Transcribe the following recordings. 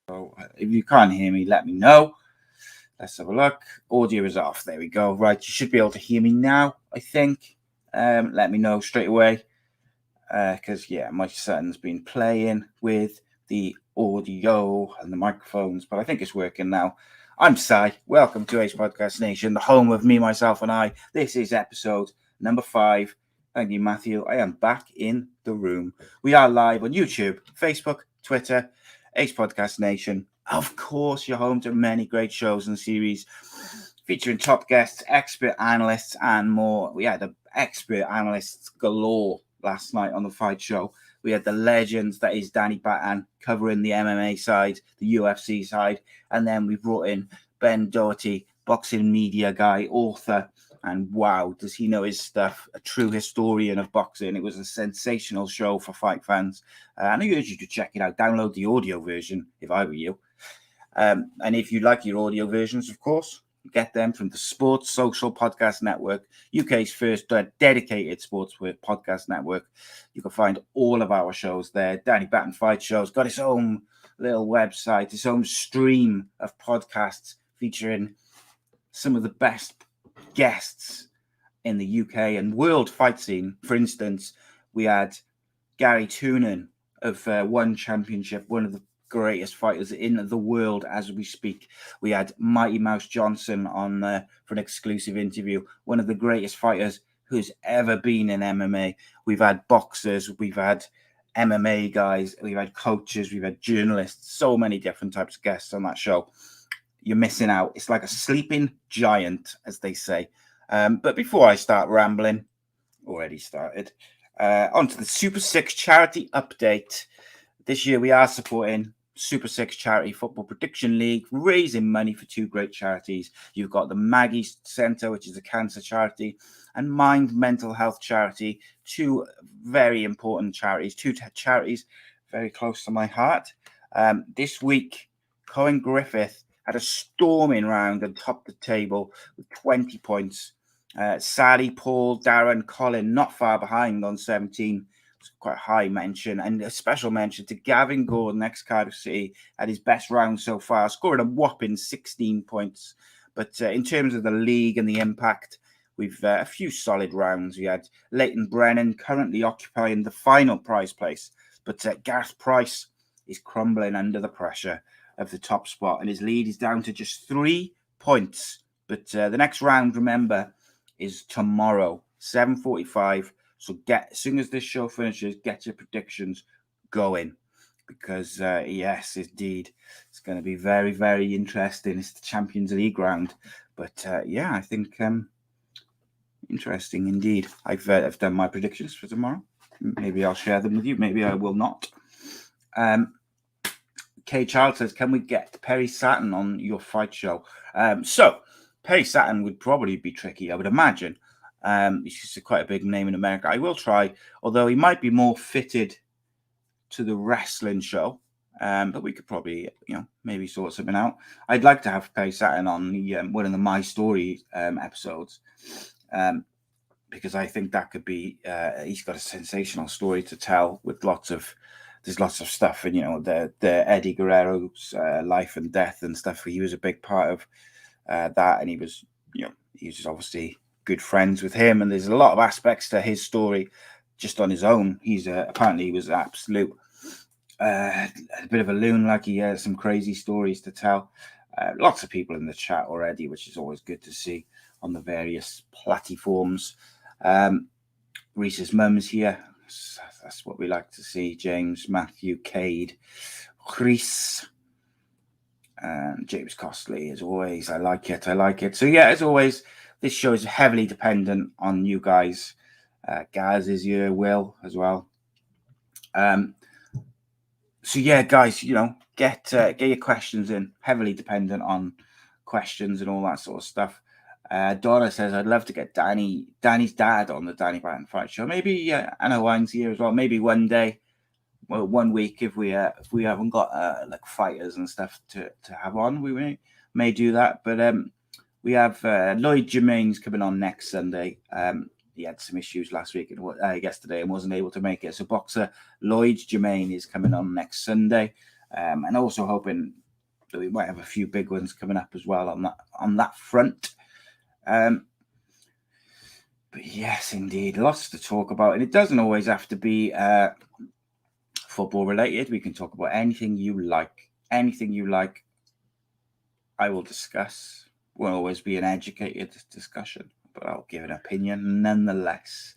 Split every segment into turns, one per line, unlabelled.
So if you can't hear me, let me know. Let's have a look. Audio is off. There we go. Right, you should be able to hear me now, I think. Let me know straight away. Because, my son's been playing with the audio and the microphones, but I think it's working now. I'm Si. Welcome to A.C.E Podcast Nation, the home of me, myself, and I. This is episode number 5. Thank you, Matthew. I am back in the room. We are live on YouTube, Facebook, Twitter, A.C.E Podcast Nation. Of course, you're home to many great shows and series featuring top guests, expert analysts, and more. We had the expert analysts galore last night on the fight show. We had the legends that is Danny Batten covering the MMA side, the UFC side, and then we brought in Ben Doherty, boxing media guy, author, and wow, does he know his stuff, a true historian of boxing. It was a sensational show for fight fans, and I urge you to check it out. Download the audio version if I were you. And if you like your audio versions, of course, get them from the Sports Social Podcast Network, UK's first dedicated sports podcast network. You can find all of our shows there. Danny Batten Fight Show's got its own little website, its own stream of podcasts featuring some of the best guests in the UK and world fight scene. For instance, we had Gary Toonan of One Championship, one of the greatest fighters in the world as we speak. We had Mighty Mouse Johnson on for an exclusive interview, one of the greatest fighters who's ever been in MMA. We've had boxers, we've had MMA guys, we've had coaches, we've had journalists, so many different types of guests on that show. You're missing out. It's like a sleeping giant, as they say. But before I start rambling, already started, onto the Super 6 charity update. This year we are supporting Super 6 Charity Football Prediction League, raising money for two great charities. You've got the Maggies Centres, which is a cancer charity, and Mind Mental Health Charity, two very important charities, charities very close to my heart. This week, Cohen Griffith had a storming round and topped the table with 20 points. Sally, Paul, Darren, Colin not far behind on 17. Quite high mention, and a special mention to Gavin Gordon, ex-Cardiff City, at his best round so far, scoring a whopping 16 points. But in terms of the league and the impact, we've a few solid rounds. We had Leighton Brennan currently occupying the final prize place, but Gareth Price is crumbling under the pressure of the top spot, and his lead is down to just 3 points. But the next round, remember, is tomorrow, 7:45. So as soon as this show finishes, get your predictions going, because yes, indeed, it's going to be very, very interesting. It's the Champions League round, but I think interesting indeed. I've done my predictions for tomorrow. Maybe I'll share them with you. Maybe I will not. Kay Child says, "Can we get Perry Saturn on your fight show?" So Perry Saturn would probably be tricky, I would imagine. He's just quite a big name in America. I will try, although he might be more fitted to the wrestling show. But we could probably, maybe sort something out. I'd like to have Perry Saturn on the one of the My Story episodes, because I think that could be. He's got a sensational story to tell with there's lots of stuff, and the Eddie Guerrero's life and death and stuff. He was a big part of that, and he was obviously good friends with him, and there's a lot of aspects to his story just on his own. He's apparently he was an absolute a bit of a loon, like he has some crazy stories to tell. Lots of people in the chat already, which is always good to see on the various platforms. Reese's mum's here. That's what we like to see. James, Matthew, Cade, Reese, and James Costley, as always. I like it. So as always, this show is heavily dependent on you guys. Gaz is here, Will as well. Guys, get your questions in. Heavily dependent on questions and all that sort of stuff. Donna says, "I'd love to get Danny's dad on the Danny Batten Fight Show. Maybe Anna Wine's here as well. Maybe one day, well, 1 week if we haven't got like fighters and stuff to have on, we may do that. But we have Lloyd Germain's coming on next Sunday. He had some issues last week and yesterday and wasn't able to make it. So boxer Lloyd Germain is coming on next Sunday. and also hoping that we might have a few big ones coming up as well on that front. But yes, indeed, lots to talk about, and it doesn't always have to be football related. We can talk about anything you like. Anything you like, I will discuss. Won't always be an educated discussion, but I'll give an opinion nonetheless.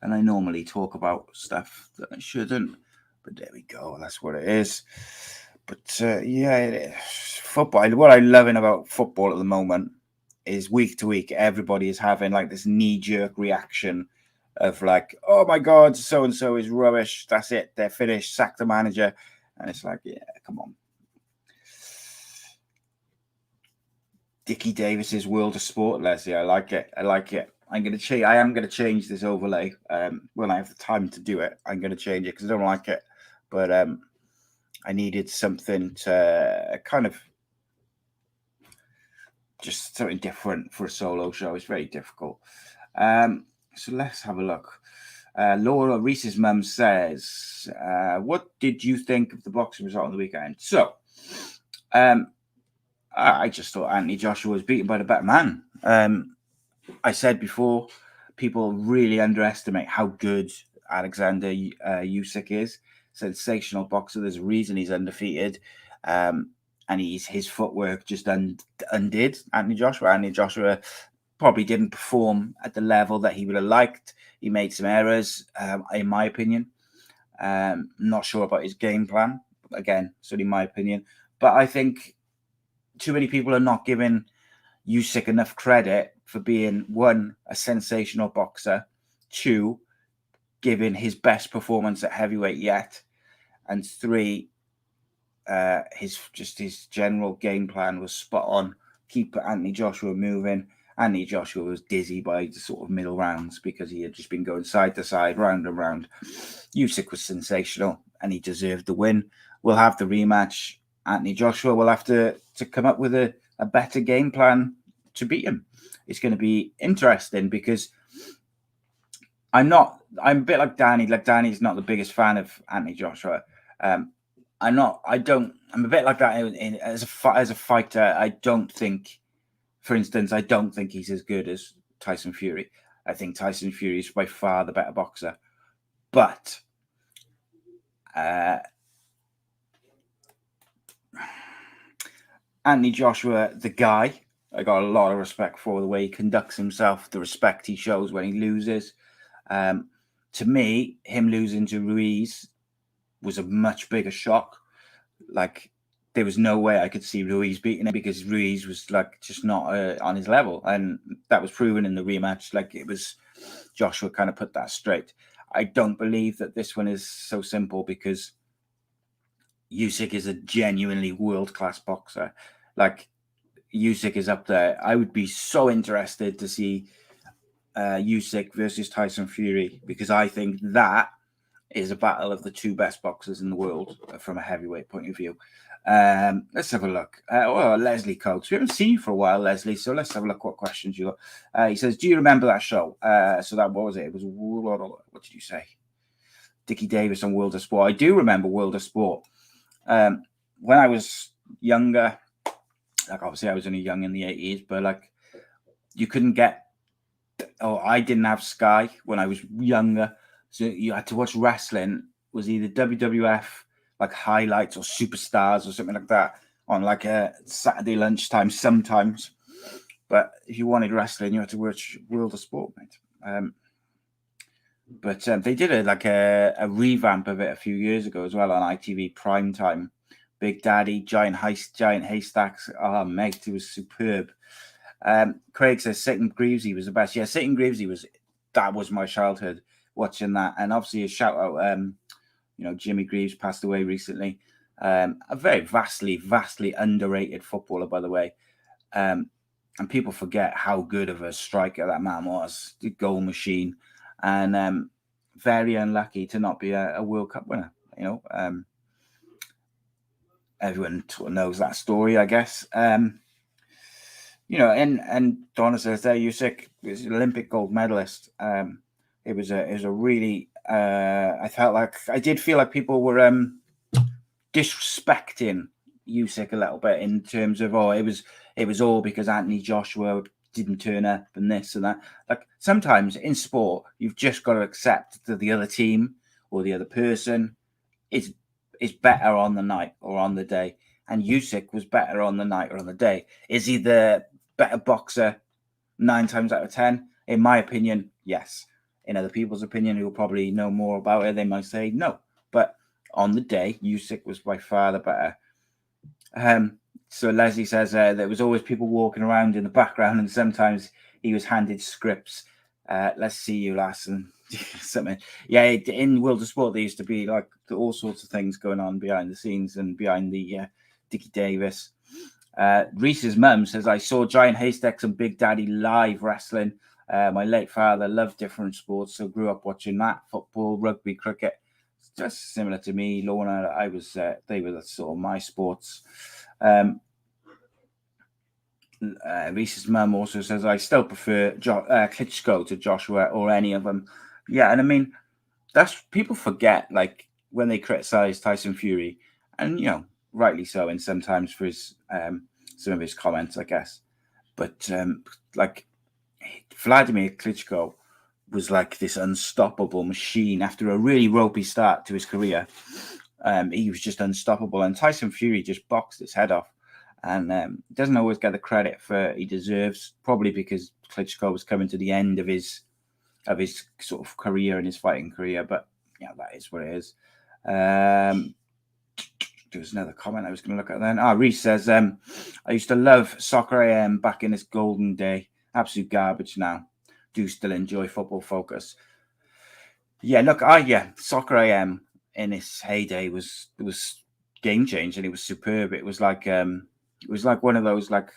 And I normally talk about stuff that I shouldn't, but there we go. That's what it is. But yeah, football. What I'm loving about football at the moment is week to week, everybody is having like this knee-jerk reaction of like, oh my God, so-and-so is rubbish. That's it. They're finished. Sack the manager. And it's like, yeah, come on. Dickie Davis's World of Sport, Leslie. I like it. I am going to change this overlay when I have the time to do it. I'm going to change it because I don't like it. But I needed something to kind of just something different for a solo show. It's very difficult. So let's have a look. Laura Reese's mum says, what did you think of the boxing result on the weekend? So I just thought Anthony Joshua was beaten by the better man. I said before, people really underestimate how good Alexander Usyk is. Sensational boxer. There's a reason he's undefeated. And his footwork just undid Anthony Joshua. Anthony Joshua probably didn't perform at the level that he would have liked. He made some errors, in my opinion. Not sure about his game plan. Again, certainly my opinion. But I think too many people are not giving Usyk enough credit for being, one, a sensational boxer, two, giving his best performance at heavyweight yet, and three, his general game plan was spot on. Keep Anthony Joshua moving. Anthony Joshua was dizzy by the sort of middle rounds because he had just been going side to side, round and round. Usyk was sensational and he deserved the win. We'll have the rematch. Anthony Joshua will have to come up with a better game plan to beat him. It's going to be interesting because I'm a bit like Danny. Like Danny's not the biggest fan of Anthony Joshua. I'm a bit like that as a fighter. I don't think, for instance, he's as good as Tyson Fury. I think Tyson Fury is by far the better boxer. But Anthony Joshua, the guy, I got a lot of respect for the way he conducts himself, the respect he shows when he loses. To me, him losing to Ruiz was a much bigger shock. Like, there was no way I could see Ruiz beating him because Ruiz was like just not on his level. And that was proven in the rematch. Like, it was Joshua kind of put that straight. I don't believe that this one is so simple because Usyk is a genuinely world-class boxer. Like, Usyk is up there. I would be so interested to see Usyk versus Tyson Fury because I think that is a battle of the two best boxers in the world from a heavyweight point of view. Let's have a look. Leslie Coates. We haven't seen you for a while, Leslie, so let's have a look what questions you got. He says, do you remember that show? So that, what was it? It was, what did you say? Dickie Davis on World of Sport. I do remember World of Sport. When I was younger, like obviously I was only young in the 80s, but like you couldn't get, I didn't have Sky when I was younger. So you had to watch wrestling. It was either WWF, like highlights or superstars or something like that on like a Saturday lunchtime sometimes. But if you wanted wrestling, you had to watch World of Sport, mate. But they did a revamp of it a few years ago as well on ITV Primetime. Big Daddy, Giant Haystacks. Oh, mate, it was superb. Craig says Satan Greavesy was the best. Yeah, Satan Greavesy that was my childhood watching that. And obviously a shout out, Jimmy Greaves passed away recently. A very vastly underrated footballer, by the way. And people forget how good of a striker that man was. The goal machine. And very unlucky to not be a World Cup winner, everyone knows that story, I guess. And Donna says there, Usyk is an Olympic gold medalist. It was a really, I did feel like people were disrespecting Usyk a little bit in terms of, it was all because Anthony Joshua didn't turn up and this and that. Like, sometimes in sport, you've just got to accept that the other team or the other person is better on the night or on the day. And Usyk was better on the night or on the day. Is he the better boxer 9 times out of 10? In my opinion, yes. In other people's opinion, who will probably know more about it, they might say no. But on the day, Usyk was by far the better. So Leslie says there was always people walking around in the background, and sometimes he was handed scripts. Let's see you, lass, and something. Yeah, in World of Sport, there used to be like all sorts of things going on behind the scenes and behind the Dickie Davis. Reese's mum says, I saw Giant Haystacks and Big Daddy live wrestling. My late father loved different sports, so grew up watching that, football, rugby, cricket. Just similar to me, Lorna. They were sort of my sports. Reese's mum also says, I still prefer Klitschko to Joshua or any of them. Yeah, and I mean, that's, people forget, like, when they criticize Tyson Fury, and, rightly so, and sometimes for his some of his comments, I guess. But like, Vladimir Klitschko was like this unstoppable machine after a really ropey start to his career. He was just unstoppable, and Tyson Fury just boxed his head off, and doesn't always get the credit for he deserves, probably because Klitschko was coming to the end of his sort of career and his fighting career. But yeah, that is what it is. There was another comment I was going to look at then. Reese says, I used to love Soccer AM back in its golden day. Absolute garbage now. Do still enjoy Football Focus. Yeah, look, Soccer AM in its heyday was game changing. It was superb. It was like one of those like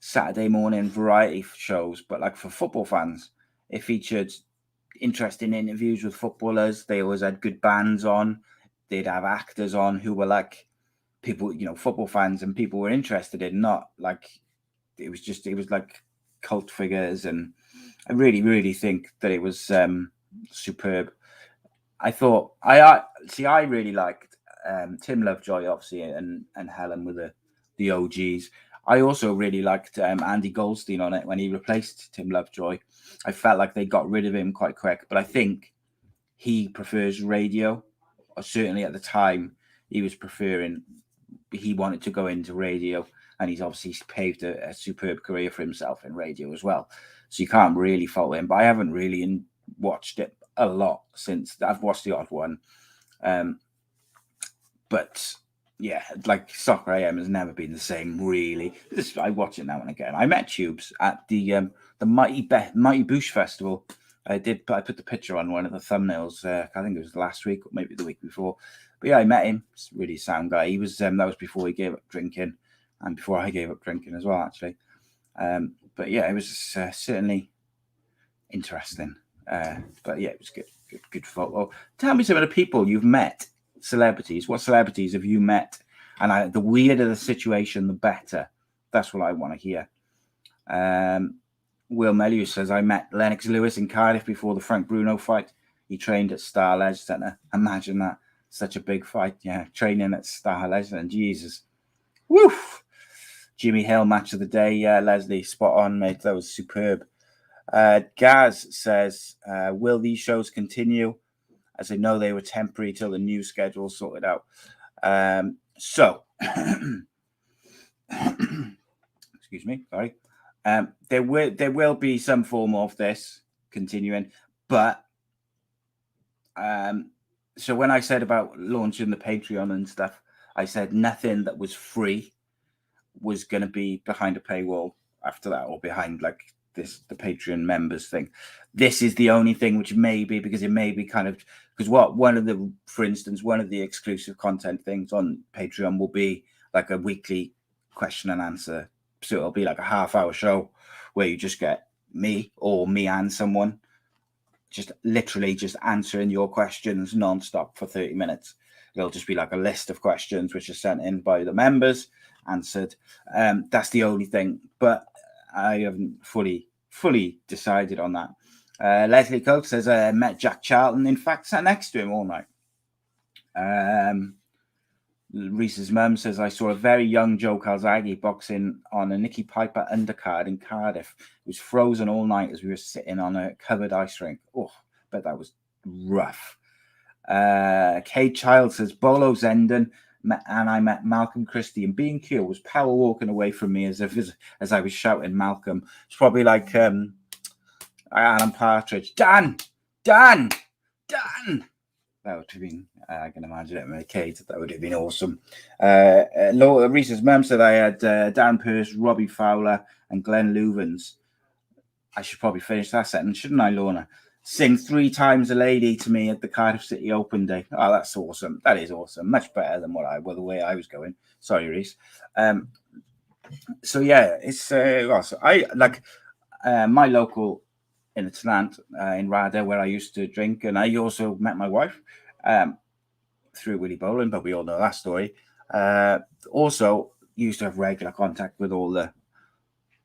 Saturday morning variety shows, but like for football fans. It featured interesting interviews with footballers. They always had good bands on. They'd have actors on who were like people, football fans and people were interested in, not like it was like cult figures. And I really, really think that it was superb. I thought I really liked Tim Lovejoy, obviously, and Helen were the OGs. I also really liked Andy Goldstein on it when he replaced Tim Lovejoy. I felt like they got rid of him quite quick, but I think he prefers radio. Or certainly at the time, he wanted to go into radio, and he's obviously paved a superb career for himself in radio as well. So you can't really fault him, but I haven't really watched it a lot since. I've watched the odd one. But yeah, like Soccer AM has never been the same, really. I watch it now and again. I met Tubes at the Mighty Boosh Festival. I put the picture on one of the thumbnails. I think it was last week or maybe the week before. But yeah, I met him. He's a really sound guy. He was that was before he gave up drinking, and before I gave up drinking as well, actually. But yeah, it was certainly interesting. But yeah, it was good photo. Tell me some of the people you've met, celebrities. What celebrities have you met? And the weirder the situation, the better. That's what I want to hear. Will Melius says, I met Lennox Lewis in Cardiff before the Frank Bruno fight. He trained at Star Ledge Centre. Imagine that. Such a big fight. Yeah, training at Star Ledge Centre. Jesus. Woof. Jimmy Hill match of the day. Yeah, Leslie, spot on, mate. That was superb. Gaz says, will these shows continue? As I know they were temporary till the new schedule sorted out. So, excuse me, sorry. There will be some form of this continuing, but so when I said about launching the Patreon and stuff, I said nothing that was free was going to be behind a paywall after that, or behind like the Patreon members thing. This is the only thing which may be, because it may be kind of, because for instance, one of the exclusive content things on Patreon will be like a weekly question and answer. So it'll be like a half-hour show where you just get me or me and someone just literally just answering your questions non-stop for 30 minutes. It'll just be like a list of questions which are sent in by the members, answered. That's the only thing, but I haven't fully decided on that. Leslie Coke says, I met Jack Charlton. In fact, sat next to him all night. Reese's mum says, I saw a very young Joe Calzaghe boxing on a Nicky Piper undercard in Cardiff. It was frozen all night as we were sitting on a covered ice rink. Oh, but that was rough. Kate Child says, Bolo Zenden, and I met Malcolm Christie, and being Q was power walking away from me as I was shouting Malcolm. It's probably like Alan Partridge. Dan! That would have been, I can imagine it with Kate. That would have been awesome. Reese's mum said I had Dan Pearce, Robbie Fowler, and Glenn Louvens. I should probably finish that sentence, shouldn't I, Lorna? Sing 3 times a lady to me at the Cardiff City Open Day. Oh, that's awesome. That is awesome. Much better than the way I was going. Sorry, Reese. So yeah, it's awesome. I like my local in Atlanta, in Rada, where I used to drink, and I also met my wife through Willie Bowling, but we all know that story. Also used to have regular contact with all the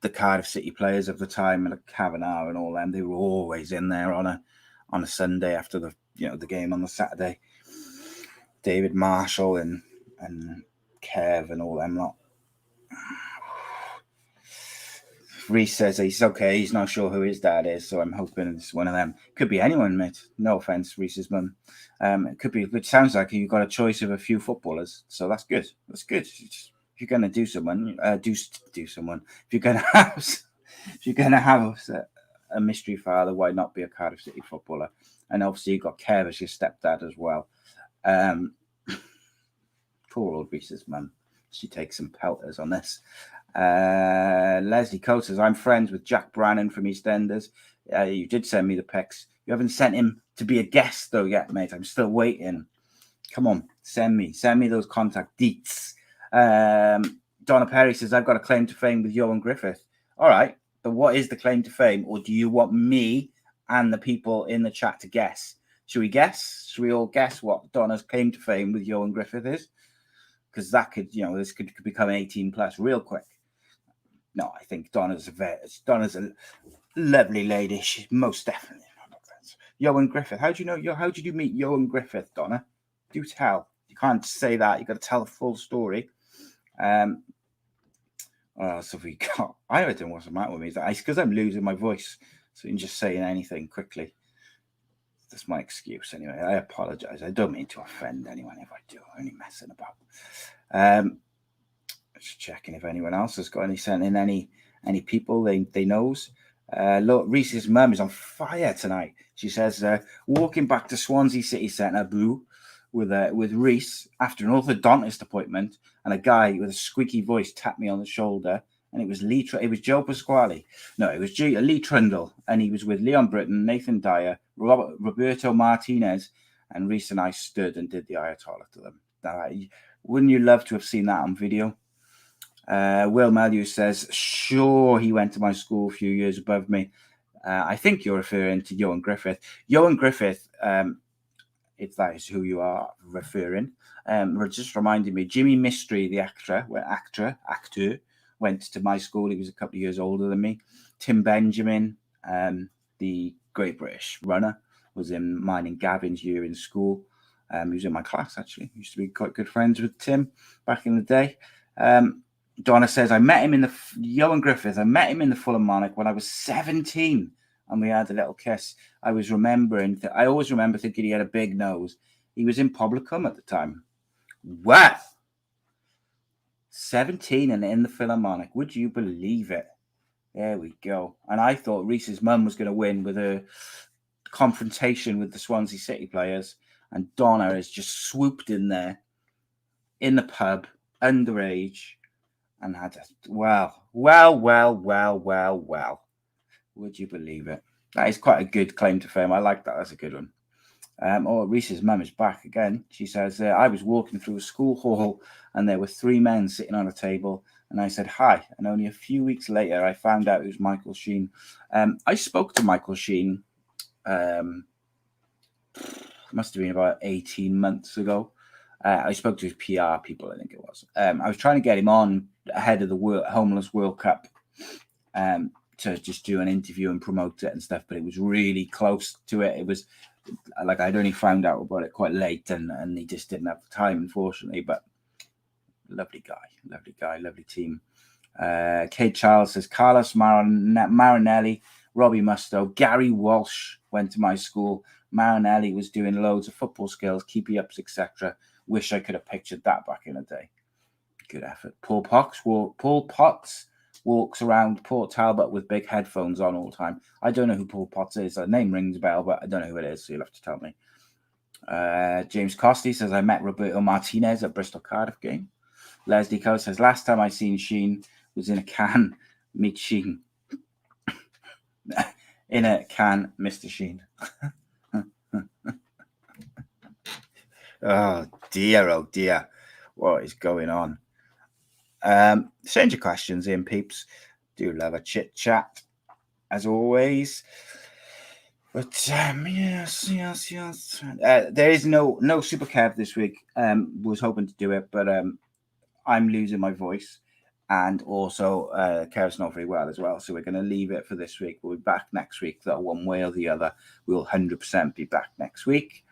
Cardiff City players of the time, and Kavanagh and all them. They were always in there on a Sunday after the game on the Saturday. David Marshall and Kev and all them lot. Reese says he's okay. He's not sure who his dad is, so I'm hoping it's one of them. Could be anyone, mate. No offense, Reese's mum. It could be. It sounds like you've got a choice of a few footballers, so that's good. That's good. If you're going to do someone, do someone. If you're going to have a mystery father, why not be a Cardiff City footballer? And obviously you've got Kev as your stepdad as well. Poor old Reese's mum. She takes some pelters on this. Leslie Coates says, I'm friends with Jack Brannan from EastEnders. You did send me the pics. You haven't sent him to be a guest though yet, mate. I'm still waiting. Come on, send me those contact deets. Donna Perry says, I've got a claim to fame with Johan Griffith. All right, but what is the claim to fame? Or do you want me and the people in the chat to guess? Should we guess? Should we all guess what Donna's claim to fame with Johan Griffith is? Because that could, this could become 18 plus real quick. No, I think Donna's a lovely lady. She's most definitely not offensive. Johan Griffith. How did you meet Johan Griffith, Donna? Do tell. You can't say that. You've got to tell the full story. What else have we got? I don't know what's the matter with me. It's because I'm losing my voice. So I'm just saying anything quickly. That's my excuse anyway. I apologize. I don't mean to offend anyone if I do. I'm only messing about. Just checking if anyone else has got sent in any people they knows. Look, Reese's mum is on fire tonight. She says, walking back to Swansea City Centre, boo, with Reese after an orthodontist appointment, and a guy with a squeaky voice tapped me on the shoulder, and it was Joe Pasquale. No, it was Lee Trundle, and he was with Leon Britton, Nathan Dyer, Roberto Martinez, and Reese and I stood and did the Ayatollah to them. Wouldn't you love to have seen that on video? Will Mellew says, sure, he went to my school a few years above me. I think you're referring to Johan Griffith. Johan Griffith, if that is who you are referring, just reminded me, Jimmy Mystery, the actor, went to my school. He was a couple of years older than me. Tim Benjamin, the Great British runner, was in mine and Gavin's year in school. He was in my class, actually. Used to be quite good friends with Tim back in the day. Donna says, Johan Griffith, I met him in the Philharmonic when I was 17 and we had a little kiss. I always remember thinking he had a big nose. He was in Publicum at the time. Wow. 17 and in the Philharmonic. Would you believe it? There we go. And I thought Reese's mum was going to win with a confrontation with the Swansea City players. And Donna has just swooped in there in the pub, underage, and had a well. Would you believe it? That is quite a good claim to fame. I like that. That's a good one. Reese's mum is back again. She says, I was walking through a school hall and there were 3 men sitting on a table. And I said, hi. And only a few weeks later, I found out it was Michael Sheen. I spoke to Michael Sheen. Must have been about 18 months ago. I spoke to his PR people, I think it was. I was trying to get him on ahead of the Homeless World Cup to just do an interview and promote it and stuff, but it was really close to it. It was like I'd only found out about it quite late and he just didn't have the time, unfortunately. But Lovely guy, lovely team. Kate Charles says, Carlos Marinelli, Robbie Mustoe, Gary Walsh went to my school. Marinelli was doing loads of football skills, keepy ups, etc. Wish I could have pictured that back in the day. Good effort. Paul Potts walks around Port Talbot with big headphones on all the time. I don't know who Paul Potts is. The name rings a bell, but I don't know who it is, so you'll have to tell me. James Costi says, I met Roberto Martinez at Bristol Cardiff game. Leslie Coe says, last time I seen Sheen was in a can. Meet Sheen. In a can, Mr. Sheen. Oh dear. What is going on? Send your questions in, peeps. Do love a chit chat, as always. But yes. There is no Super Kev this week. Was hoping to do it, but I'm losing my voice, and also Kev's not very well as well. So we're going to leave it for this week. We'll be back next week, though, one way or the other. We'll 100% be back next week.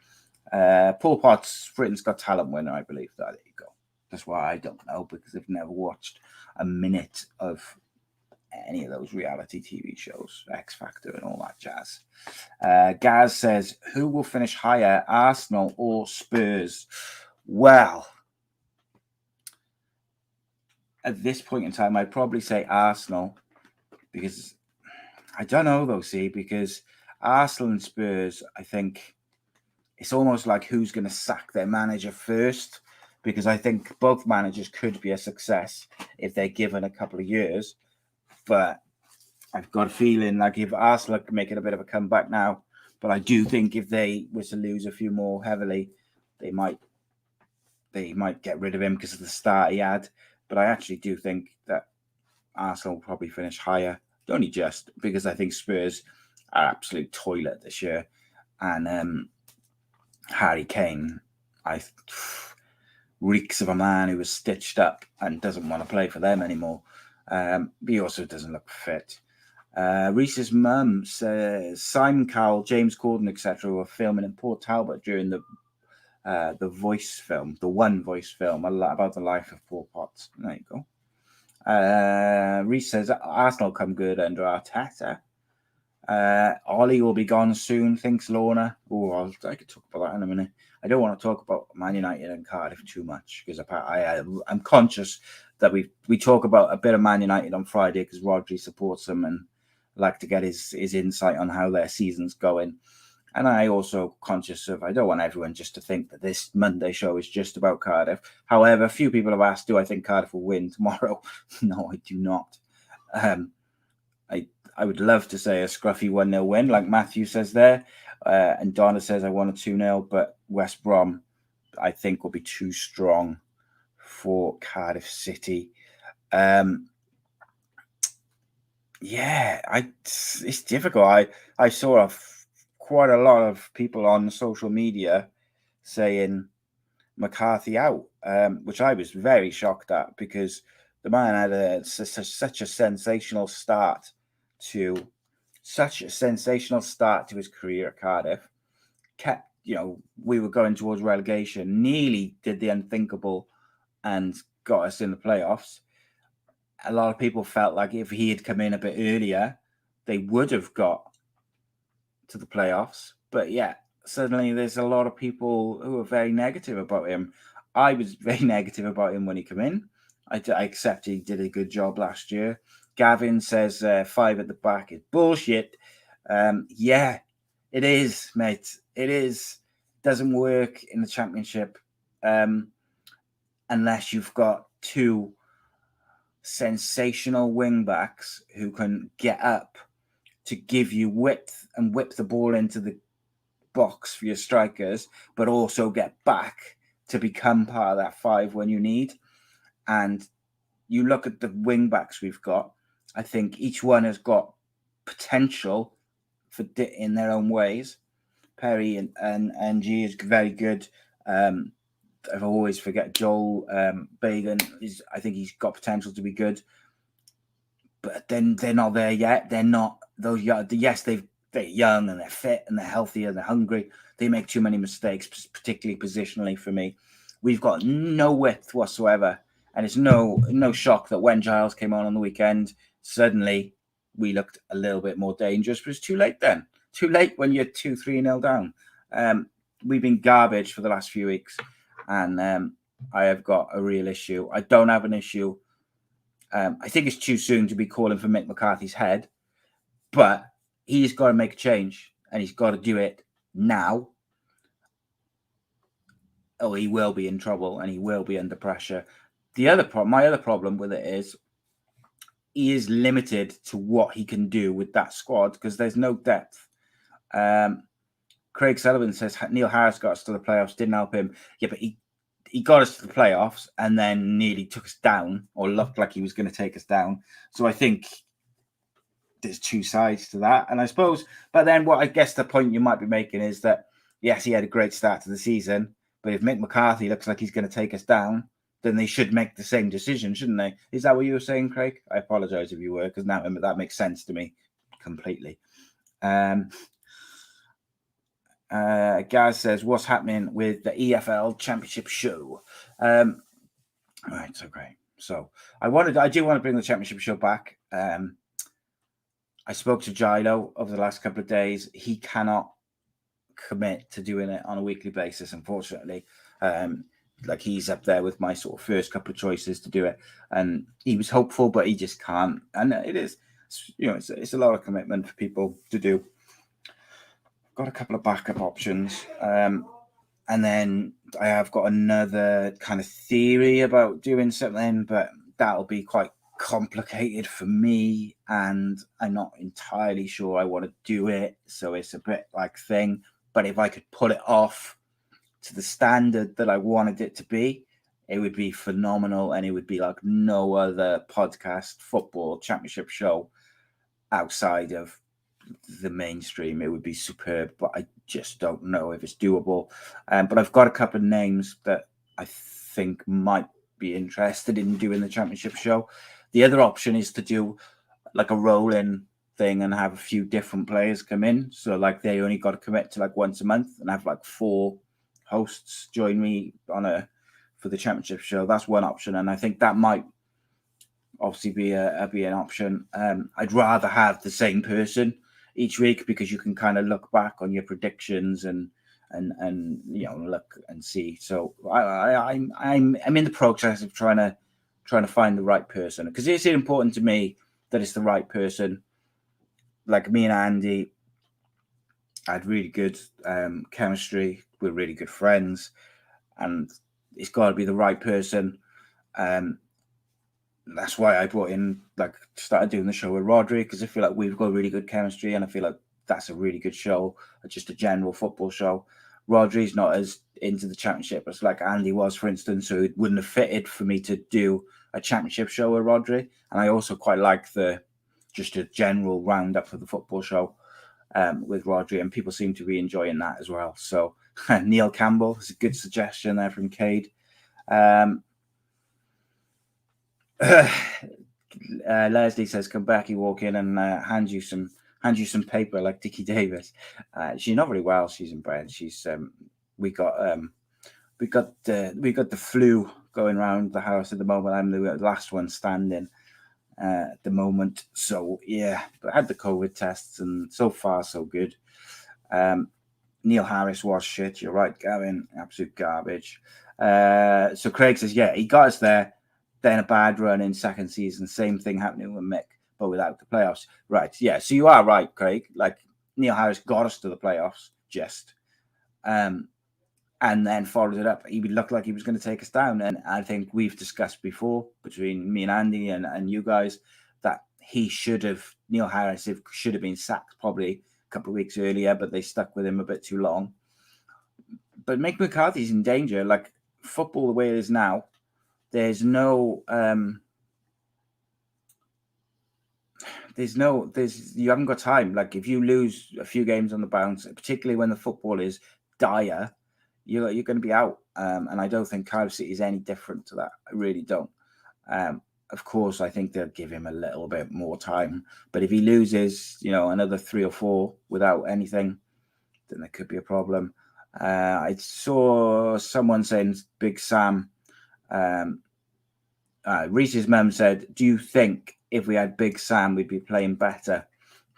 Paul Potts, Britain's Got Talent winner, I believe. There you go. That's why I don't know, because I've never watched a minute of any of those reality TV shows, X Factor and all that jazz. Gaz says, who will finish higher, Arsenal or Spurs? Well, at this point in time, I'd probably say Arsenal, because I don't know, though, because Arsenal and Spurs, I think it's almost like who's going to sack their manager first, because I think both managers could be a success if they're given a couple of years. But I've got a feeling like if Arsenal can make it a bit of a comeback now, but I do think if they were to lose a few more heavily, they might get rid of him because of the start he had. But I actually do think that Arsenal will probably finish higher, only just because I think Spurs are absolute toilet this year. And Harry Kane, reeks of a man who was stitched up and doesn't want to play for them anymore. He also doesn't look fit. Reese's mum says Simon Cowell, James Corden, etc. were filming in Port Talbot during the Voice film, the One Voice film, about the life of Paul Potts. There you go. Reese says Arsenal come good under Arteta. Ollie will be gone soon, thinks Lorna. Oh, I could talk about that in a minute. I don't want to talk about Man United and Cardiff too much because I'm conscious that we talk about a bit of Man United on Friday because Rodri supports them and like to get his insight on how their season's going. And I also conscious of I don't want everyone just to think that this Monday show is just about Cardiff. However, a few people have asked, do I think Cardiff will win tomorrow? No, I do not. I would love to say a scruffy 1-0 win, like Matthew says there. And Donna says I want a 2-0, but West Brom, I think, will be too strong for Cardiff City. It's difficult. I saw quite a lot of people on social media saying McCarthy out, which I was very shocked at because the man had such a sensational start to his career at Cardiff. Kept, we were going towards relegation, nearly did the unthinkable and got us in the playoffs. A lot of people felt like if he had come in a bit earlier, they would have got to the playoffs. But yeah, suddenly there's a lot of people who are very negative about him. I was very negative about him when he came in. I accept he did a good job last year. Gavin says 5 at the back is bullshit. Yeah, it is, mate. It is. Doesn't work in the Championship unless you've got 2 sensational wing backs who can get up to give you width and whip the ball into the box for your strikers, but also get back to become part of that 5 when you need. And you look at the wing backs we've got, I think each one has got potential in their own ways. Perry and G is very good. I always forget Joel Bagan. I think he's got potential to be good, but then they're not there yet. They're not those young. Yes, they're young and they're fit and they're healthy and they're hungry. They make too many mistakes, particularly positionally for me. We've got no width whatsoever. And it's no shock that when Giles came on the weekend, suddenly we looked a little bit more dangerous, but it's too late then. Too late when you're 2-3-0 down. We've been garbage for the last few weeks, and I have got a real issue. I don't have an issue. I think it's too soon to be calling for Mick McCarthy's head, but he's got to make a change, and he's got to do it now, or he will be in trouble and he will be under pressure. My other problem with it is he is limited to what he can do with that squad because there's no depth. Craig Sullivan says Neil Harris got us to the playoffs, didn't help him. Yeah, but he got us to the playoffs and then nearly took us down, or looked like he was going to take us down. So I think there's two sides to that. And I suppose, but then what I guess the point you might be making is that, yes, he had a great start to the season, but if Mick McCarthy looks like he's going to take us down, then they should make the same decision, shouldn't they? Is that what you were saying, Craig? I apologize if you were, because now that makes sense to me completely. Gaz says, what's happening with the EFL Championship show? Right, so great. So I do want to bring the Championship show back. I spoke to Gilo over the last couple of days. He cannot commit to doing it on a weekly basis, unfortunately. Like, he's up there with my sort of first couple of choices to do it, and he was hopeful, but he just can't. And it is, it's a lot of commitment for people to do. Got a couple of backup options, and then I have got another kind of theory about doing something, but that'll be quite complicated for me, and I'm not entirely sure I want to do it. So it's a bit like thing. But if I could pull it off to the standard that I wanted it to be, it would be phenomenal, and it would be like no other podcast football championship show outside of the mainstream. It would be superb, but I just don't know if it's doable. But I've got a couple of names that I think might be interested in doing the championship show. The other option is to do like a roll-in thing and have a few different players come in. So like they only got to commit to like once a month and have like 4 hosts join me for the championship show. That's one option, and I think that might obviously be an option. I'd rather have the same person each week, because you can kind of look back on your predictions and look and see. So I'm in the process of trying to find the right person, because it's important to me that it's the right person. Like me and Andy had really good chemistry. We're really good friends, and it's got to be the right person. That's why I started doing the show with Rodri, because I feel like we've got really good chemistry, and I feel like that's a really good show, just a general football show. Rodri's not as into the championship as like Andy was, for instance, so it wouldn't have fitted for me to do a championship show with Rodri. And I also quite like just a general roundup of the football show with Rodri, and people seem to be enjoying that as well. So Neil Campbell is a good suggestion there from Cade. Leslie says, come back, you walk in and hand you some paper like Dickie Davis. She's not very well. She's in bed. She's we got the flu going around the house at the moment. I'm the last one standing at the moment. So yeah, but I had the COVID tests, and so far so good. Neil Harris was shit. You're right, Gavin. Absolute garbage. So Craig says, yeah, he got us there. Then a bad run in second season. Same thing happening with Mick, but without the playoffs. Right. Yeah. So you are right, Craig. Like, Neil Harris got us to the playoffs, and then followed it up. He looked like he was going to take us down. And I think we've discussed before between me and Andy and you guys that Neil Harris should have been sacked probably a couple of weeks earlier, but they stuck with him a bit too long. But Mick McCarthy's in danger. Like, football the way it is now, there's you haven't got time. Like, if you lose a few games on the bounce, particularly when the football is dire, you're going to be out. And I don't think Cardiff City is any different to that. I really don't. Of course, I think they'll give him a little bit more time. But if he loses, another 3 or 4 without anything, then there could be a problem. I saw someone saying Big Sam Reese's mum said, do you think if we had Big Sam, we'd be playing better?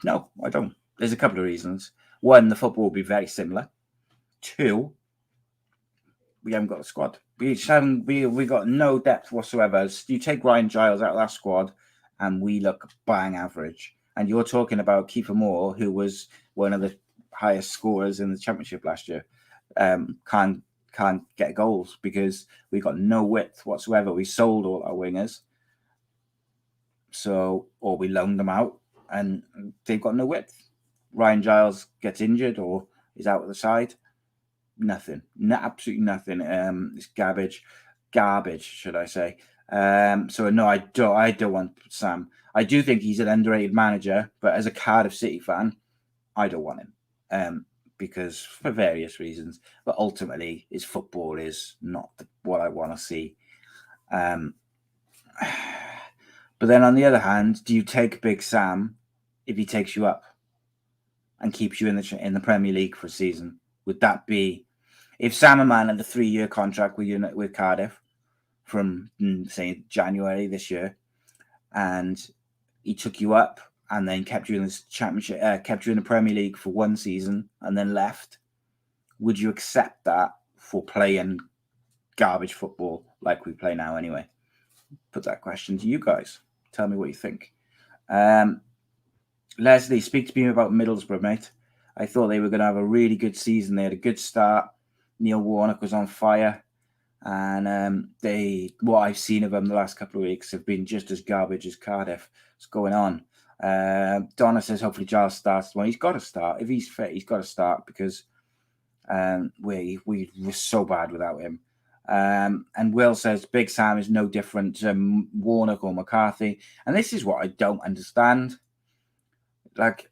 No, I don't. There's a couple of reasons. One, the football will be very similar. Two, we haven't got a squad. We got no depth whatsoever. You take Ryan Giles out of that squad, and we look bang average. And you're talking about Kiefer Moore, who was one of the highest scorers in the championship last year. Can't get goals because we got no width whatsoever. We sold all our wingers, or we loaned them out, and they've got no width. Ryan Giles gets injured or is out of the side. Nothing, absolutely nothing. It's garbage, should I say? So no, I don't want Sam. I do think he's an underrated manager, but as a Cardiff City fan, I don't want him. Because for various reasons, but ultimately his football is not what I want to see. But then on the other hand, do you take Big Sam if he takes you up and keeps you in the Premier League for a season? Would that be, if Sam Aman had a 3-year contract with Cardiff from say January this year, and he took you up and then kept you in this championship, kept you in the Premier League for one season and then left, would you accept that for playing garbage football like we play now anyway? Put that question to you guys. Tell me what you think. Leslie, speak to me about Middlesbrough, mate. I thought they were going to have a really good season. They had a good start. Neil Warnock was on fire. And what I've seen of them the last couple of weeks have been just as garbage as Cardiff. What's going on? Donna says hopefully Giles starts. Well, he's got to start. If he's fit, he's got to start because we were so bad without him. And Will says Big Sam is no different to Warnock or McCarthy. And this is what I don't understand. Like,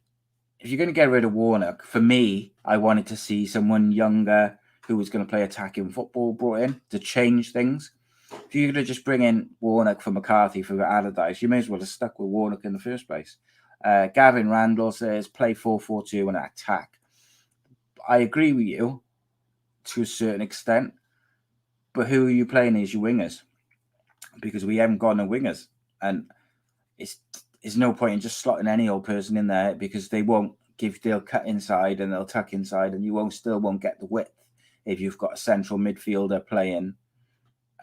if you're going to get rid of Warnock, for me, I wanted to see someone younger who was going to play attacking football brought in to change things. If you're going to just bring in Warnock for McCarthy for Allardyce, you may as well have stuck with Warnock in the first place. Gavin Randall says play 4-4-2 and attack. I agree with you to a certain extent, but who are you playing as your wingers? Because we haven't got no wingers, and it's no point in just slotting any old person in there because they'll cut inside and they'll tuck inside, and you still won't get the width if you've got a central midfielder playing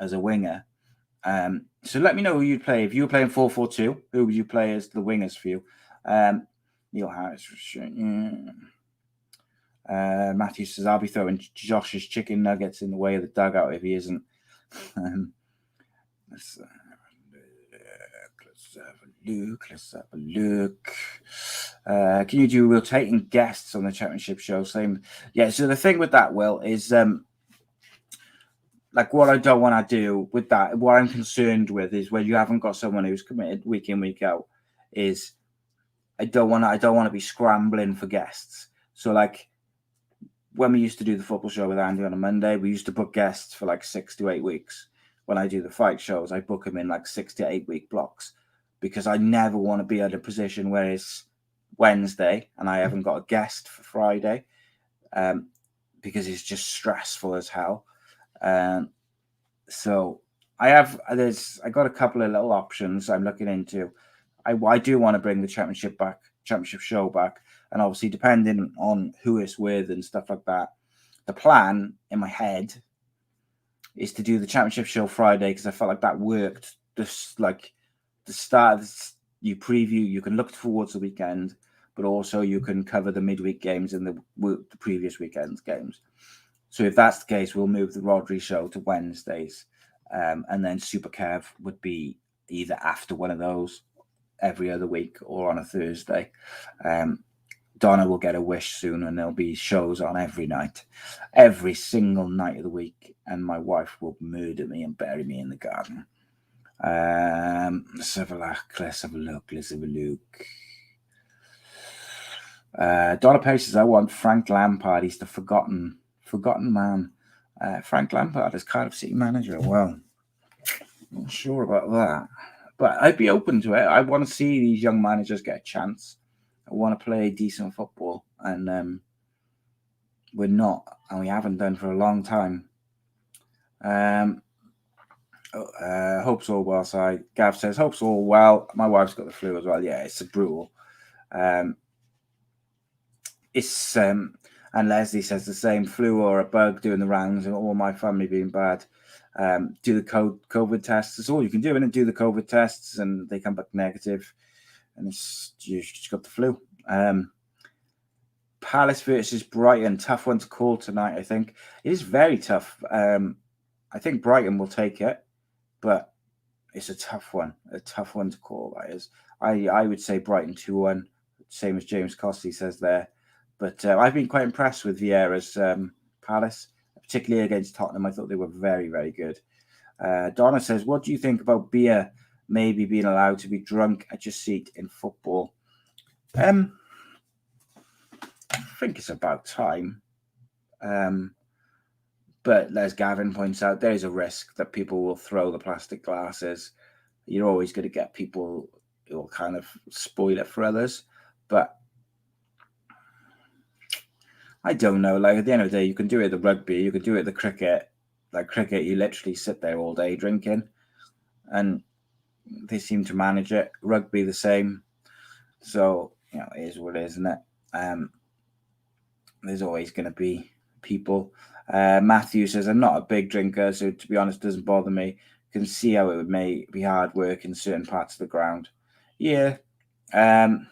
as a winger. So let me know who you'd play. If you were playing 4-4-2, who would you play as the wingers for you? Neil Harris. Matthew says, I'll be throwing Josh's chicken nuggets in the way of the dugout if he isn't. Let's have a look. Can you do rotating guests on the championship show? Same. Yeah, so the thing with that, Will, is like what I don't want to do with that, what I'm concerned with is when you haven't got someone who's committed week in, week out, is I don't want to be scrambling for guests. So like when we used to do the football show with Andy on a Monday, we used to book guests for like 6 to 8 weeks. When I do the fight shows, I book them in like 6 to 8 week blocks because I never want to be at a position where it's Wednesday and I haven't got a guest for Friday because it's just stressful as hell. So I got a couple of little options I'm looking into. I do want to bring the championship show back, and obviously depending on who it's with and stuff like that, the plan in my head is to do the championship show Friday because I felt like that worked. Just like the start, you preview, you can look towards the weekend, but also you can cover the midweek games and the previous weekend's games. So if that's the case, we'll move the Rodri show to Wednesdays, and then Super Kev would be either after one of those every other week or on a Thursday. Donna will get a wish soon, and there'll be shows on every night, every single night of the week, and my wife will murder me and bury me in the garden. Let's have a look. Donna Perry says, I want Frank Lampard. He's the forgotten man. Frank Lampard is Cardiff City manager. Well, not sure about that, but I'd be open to it. I want to see these young managers get a chance. I want to play decent football, and we're not, and we haven't done for a long time. Hope's all well. Sorry, Gav says hope's all well. My wife's got the flu as well. Yeah, it's a brutal. It's and Leslie says the same, flu or a bug doing the rounds, and all my family being bad. Do the COVID tests. That's all you can do, and do the COVID tests, and they come back negative, and you just got the flu. Palace versus Brighton, tough one to call tonight. I think it is very tough. I think Brighton will take it, but it's a tough one to call. That is, I would say Brighton 2-1, same as James Costley says there. But I've been quite impressed with Vieira's Palace, particularly against Tottenham. I thought they were very, very good. Donna says, what do you think about beer maybe being allowed to be drunk at your seat in football? I think it's about time. But as Gavin points out, there is a risk that people will throw the plastic glasses. You're always going to get people who will kind of spoil it for others. But I don't know. Like, at the end of the day, you can do it at the rugby, you can do it at the cricket. Like cricket, you literally sit there all day drinking, and they seem to manage it. Rugby, the same. So, it is what it is, isn't it? There's always going to be people. Matthew says, I'm not a big drinker, so to be honest, it doesn't bother me. You can see how it may be hard work in certain parts of the ground. Yeah. And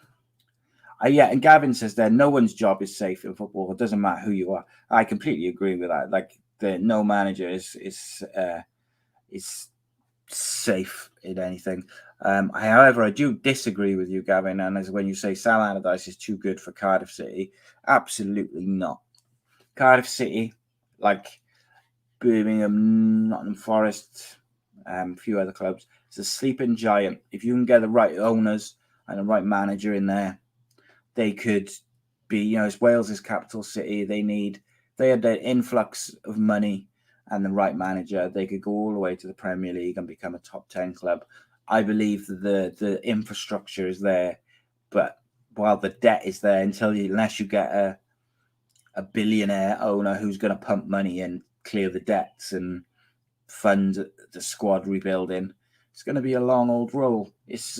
Gavin says there, no one's job is safe in football. It doesn't matter who you are. I completely agree with that. Like, no manager is safe in anything. However, I do disagree with you, Gavin. And as when you say Sam Allardyce is too good for Cardiff City, absolutely not. Cardiff City, like Birmingham, Nottingham Forest, a few other clubs, it's a sleeping giant. If you can get the right owners and the right manager in there, they could be, it's Wales' capital city. They had the influx of money and the right manager. They could go all the way to the Premier League and become a top 10 club. I believe that the infrastructure is there, but while the debt is there, unless you get a billionaire owner who's going to pump money in, clear the debts and fund the squad rebuilding, it's going to be a long old roll. It's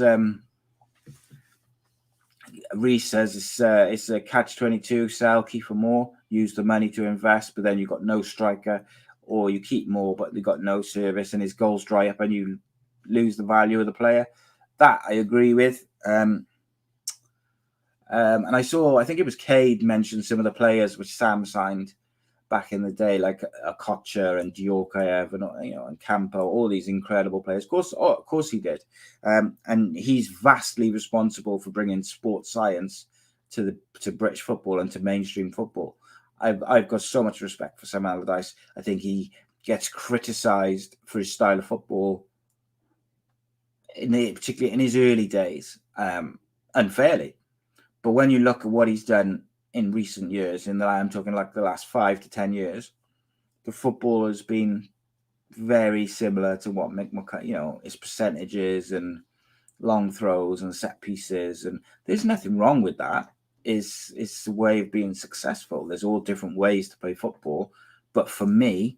Reece says it's a catch-22, sell, keep for more, use the money to invest, but then you've got no striker, or you keep more, but they've got no service, and his goals dry up and you lose the value of the player. That I agree with. And I think it was Cade mentioned some of the players which Sam signed back in the day, like Kocher and Djorkaeff and Campo, all these incredible players. Of course he did. And he's vastly responsible for bringing sports science to British football and to mainstream football. I've got so much respect for Sam Allardyce. I think he gets criticised for his style of football, particularly in his early days, unfairly. But when you look at what he's done in recent years, I'm talking like the last 5 to 10 years, the football has been very similar to what Mick McCarthy, his percentages and long throws and set pieces, and there's nothing wrong with that. It's a way of being successful. There's all different ways to play football, but for me,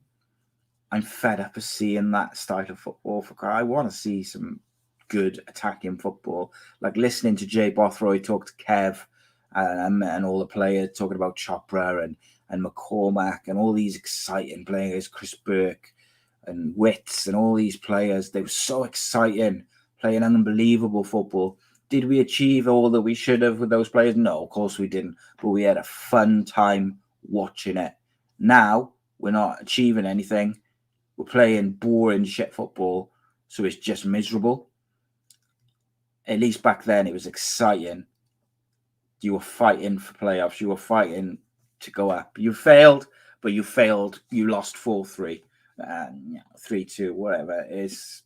I'm fed up of seeing that style of football. I want to see some good attacking football, like listening to Jay Bothroyd talk to Kev and all the players talking about Chopra and McCormack and all these exciting players, Chris Burke and Witts and all these players. They were so exciting, playing unbelievable football. Did we achieve all that we should have with those players? No, of course we didn't, but we had a fun time watching it. Now we're not achieving anything. We're playing boring shit football, so it's just miserable. At least back then it was exciting. You were fighting for playoffs. You were fighting to go up. You failed, but you failed. You lost 4-3, 3-2, whatever it is.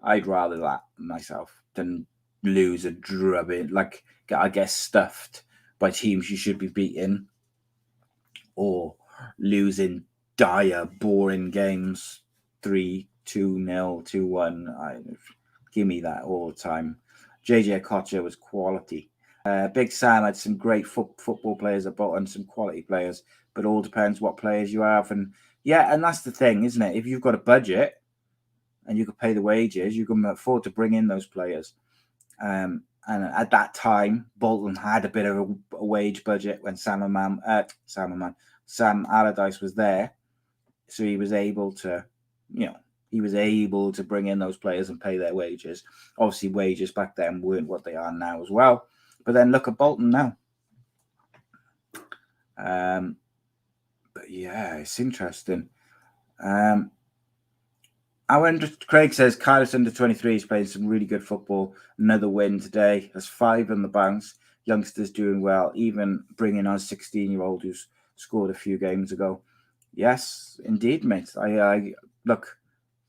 I'd rather that myself than lose a drubbing, like I guess stuffed by teams you should be beating, or losing dire, boring games, 3-2-0, 2-1. Give me that all the time. JJ Kocher was quality. Big Sam had some great football players at Bolton, some quality players, but all depends what players you have. And that's the thing, isn't it? If you've got a budget, and you could pay the wages, you can afford to bring in those players. And at that time, Bolton had a bit of a wage budget when Sam Allardyce was there, so he was able to, bring in those players and pay their wages. Obviously, wages back then weren't what they are now as well. But then look at Bolton now. But yeah, it's interesting. Craig says Cardiff under 23 is playing some really good football. Another win today. There's 5 on the bounce. Youngsters doing well, even bringing on a 16-year-old who's scored a few games ago. Yes, indeed, mate. I look.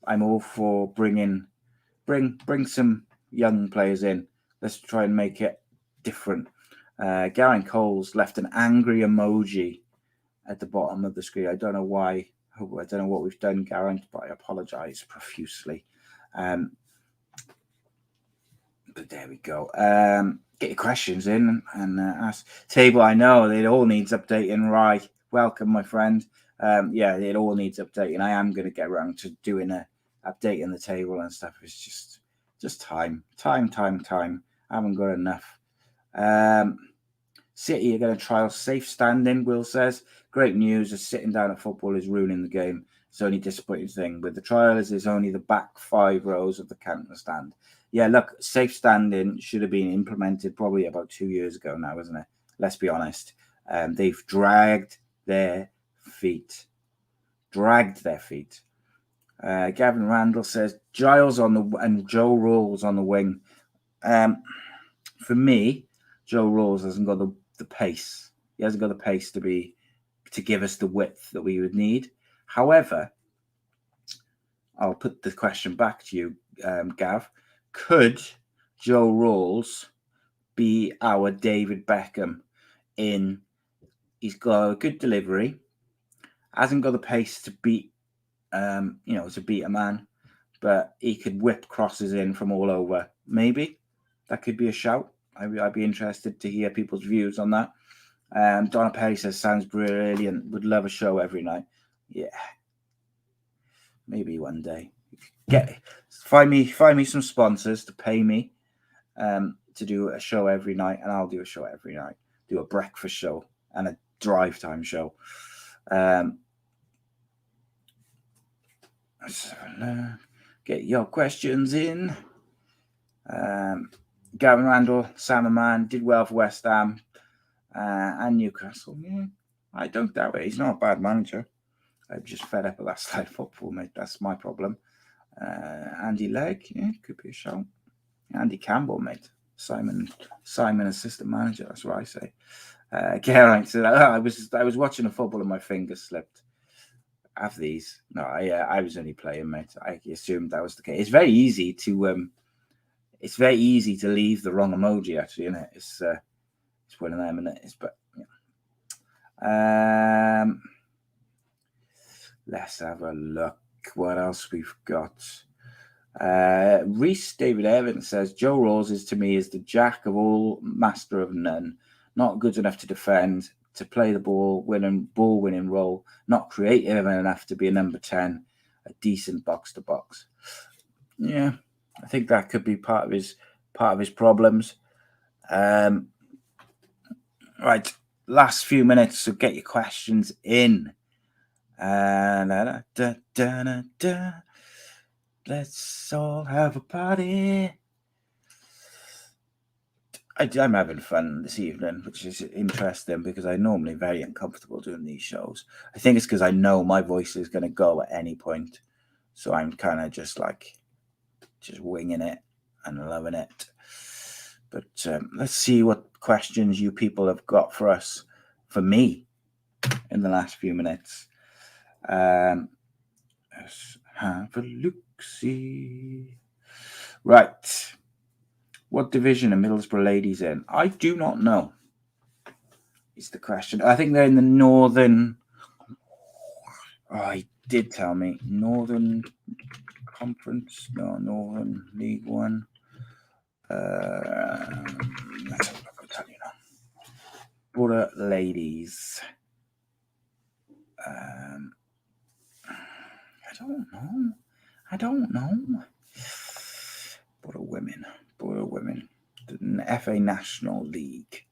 I'm all for bring some young players in. Let's try and make it different. Garen Cole's left an angry emoji at the bottom of the screen. I don't know why. I don't know what we've done, Garen, but I apologise profusely. But there we go. Get your questions in and ask. Table, I know it all needs updating. Right. Welcome, my friend. Yeah, it all needs updating. I am going to get around to doing updating the table and stuff. It's just time. I haven't got enough. City are going to trial safe standing, Will says. Great news, as sitting down at football is ruining the game. It's the only disappointing thing. With the trials, is only the back 5 rows of the canton stand. Yeah, look, safe standing should have been implemented probably about 2 years ago now, isn't it? Let's be honest. They've dragged their feet. Gavin Randall says, Giles and Joe Rawls on the wing. For me, Joe Rawls hasn't got the pace. He hasn't got the pace to give us the width that we would need. However, I'll put the question back to you, Gav. Could Joe Rawls be our David Beckham he's got a good delivery, hasn't got the pace to beat a man, but he could whip crosses in from all over. Maybe that could be a shout. I'd be interested to hear people's views on that. Donna Perry says, sounds brilliant. Would love a show every night. Yeah. Maybe one day. Find me some sponsors to pay me to do a show every night, and I'll do a show every night. Do a breakfast show and a drive time show. Get your questions in. Gavin Randall, Salmon did well for West Ham and Newcastle. Yeah, I don't doubt it. He's not a bad manager. I'm just fed up with that side of football, mate. That's my problem. Andy Legg, yeah, could be a shout. Andy Campbell, mate. Simon, assistant manager. That's what I say. Geraint said, I was watching a football and my fingers slipped. Have these? No, I was only playing, mate. I assumed that was the case. It's very easy to leave the wrong emoji, actually, isn't it? It's one of them, isn't it? But yeah. Let's have a look. What else we've got? Reese David Evans says, Joe Rawls is to me is the jack of all, master of none. Not good enough to defend, to play the ball winning role. Not creative enough to be a number 10. A decent box to box. Yeah, I think that could be part of his problems. Right, last few minutes, so get your questions in. Let's all have a party. I'm having fun this evening, which is interesting because I'm normally very uncomfortable doing these shows. I think it's because I know my voice is going to go at any point. So I'm kind of just winging it and loving it. But let's see what questions you people have got for me in the last few minutes. Let's have a look-see. Right. What division are Middlesbrough ladies in? I do not know. Is the question. I think they're in the Northern. Oh, he did tell me. Northern Conference. No, Northern League One. Let's have a look. I'll tell you now. Borough ladies. I don't know. I don't know. Borough Women. The FA National League.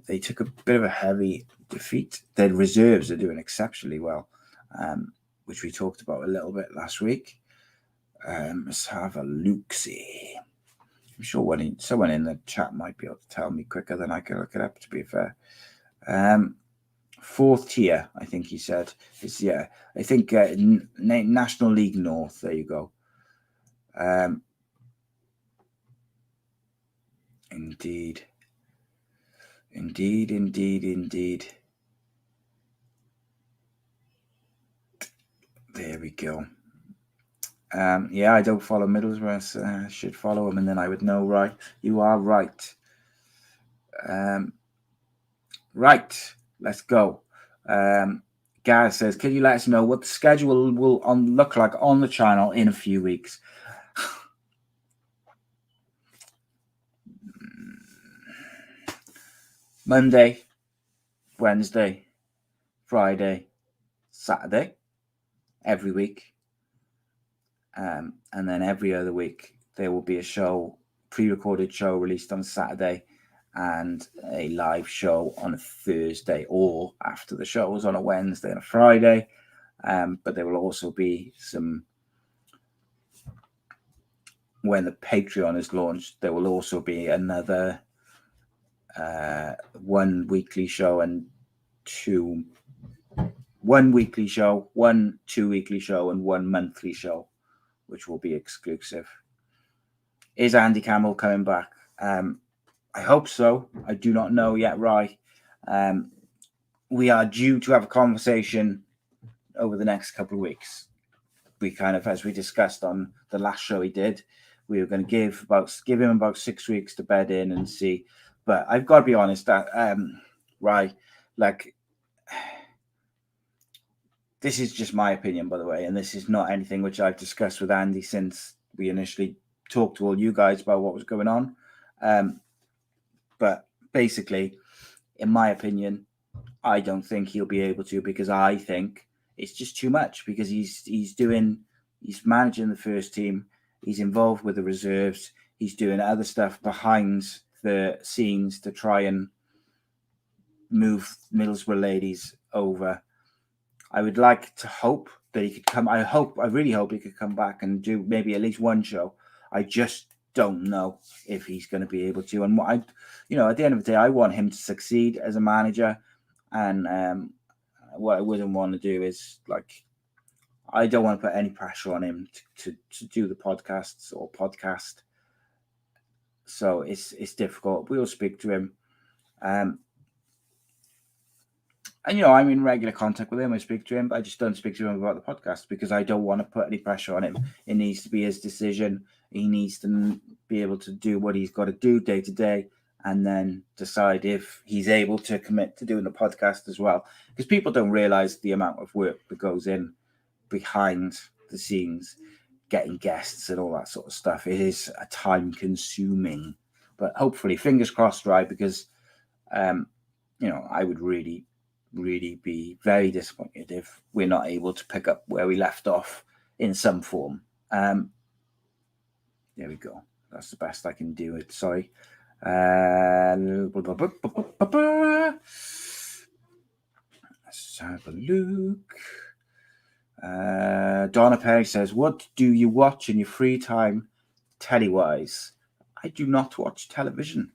They took a bit of a heavy defeat. Their reserves are doing exceptionally well, which we talked about a little bit last week. Let's have a look-see. I'm sure someone in the chat might be able to tell me quicker than I can look it up, to be fair. Fourth tier, I think he said. I think National League North. There you go. Indeed. There we go. I don't follow Middlesbrough. I should follow him, and then I would know. Right, you are right. Right, let's go. Gareth says, "Can you let us know what the schedule will look like on the channel in a few weeks?" Monday, Wednesday, Friday, Saturday, every week. And then every other week, there will be a show, pre-recorded show released on Saturday and a live show on a Thursday, or after the shows on a Wednesday and a Friday. But there will also be some, when the Patreon is launched, there will also be another one weekly show and one 2 weekly show, and one monthly show, which will be exclusive. Is Andy Campbell coming back? I hope so. I do not know yet, Rye. We are due to have a conversation over the next couple of weeks. We kind of, as we discussed on the last show he did, we were going to give him about 6 weeks to bed in and see. But I've got to be honest, that Rye, like, this is just my opinion, by the way, and this is not anything which I've discussed with Andy since we initially talked to all you guys about what was going on. But basically, in my opinion, I don't think he'll be able to, because I think it's just too much, because he's managing the first team, he's involved with the reserves, he's doing other stuff behind the scenes to try and move Middlesbrough ladies over. I would like to hope that he could come. I really hope he could come back and do maybe at least one show. I just don't know if he's going to be able to. And at the end of the day, I want him to succeed as a manager. And what I wouldn't want to do is, like, I don't want to put any pressure on him to do the podcasts or podcast. So it's difficult. We'll speak to him. And, I'm in regular contact with him. I speak to him, but I just don't speak to him about the podcast because I don't want to put any pressure on him. It needs to be his decision. He needs to be able to do what he's got to do day to day, and then decide if he's able to commit to doing the podcast as well. Because people don't realize the amount of work that goes in behind the scenes, getting guests and all that sort of stuff. It is a time consuming, but hopefully, fingers crossed, right? Because, I would really be very disappointed if we're not able to pick up where we left off in some form. There we go. That's the best I can do. Sorry. Let's have a look. Donna Perry says, "What do you watch in your free time, telly-wise?" I do not watch television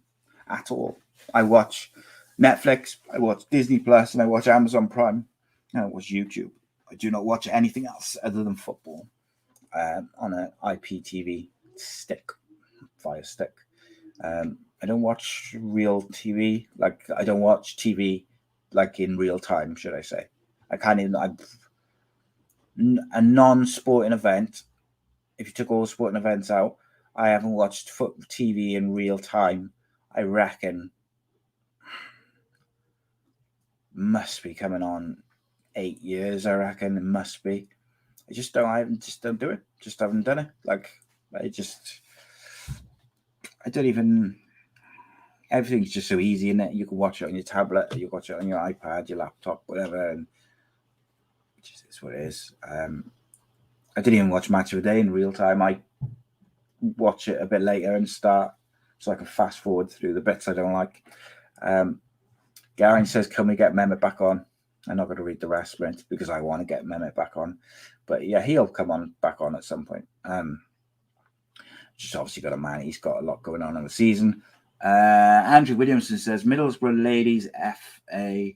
at all. I watch Netflix, I watch Disney Plus, and I watch Amazon Prime, and I watch YouTube. I do not watch anything else other than football on an IPTV Fire stick. I don't watch real TV. Like, I don't watch TV like in real time, should I say. A non-sporting event, if you took all sporting events out, I haven't watched TV in real time. I reckon must be coming on 8 years. I reckon it must be. I don't do it. Just haven't done it. Like, I don't even. Everything's just so easy, isn't it? You can watch it on your tablet, you can watch it on your iPad, your laptop, whatever, and it's what it is. I didn't even watch Match of the Day in real time. I watch it a bit later and start so I can fast forward through the bits I don't like. Garen says, can we get Mehmet back on? I'm not going to read the rest of it because I want to get Mehmet back on. But yeah, he'll come on back on at some point. Just obviously got a man. He's got a lot going on in the season. Andrew Williamson says, Middlesbrough ladies FA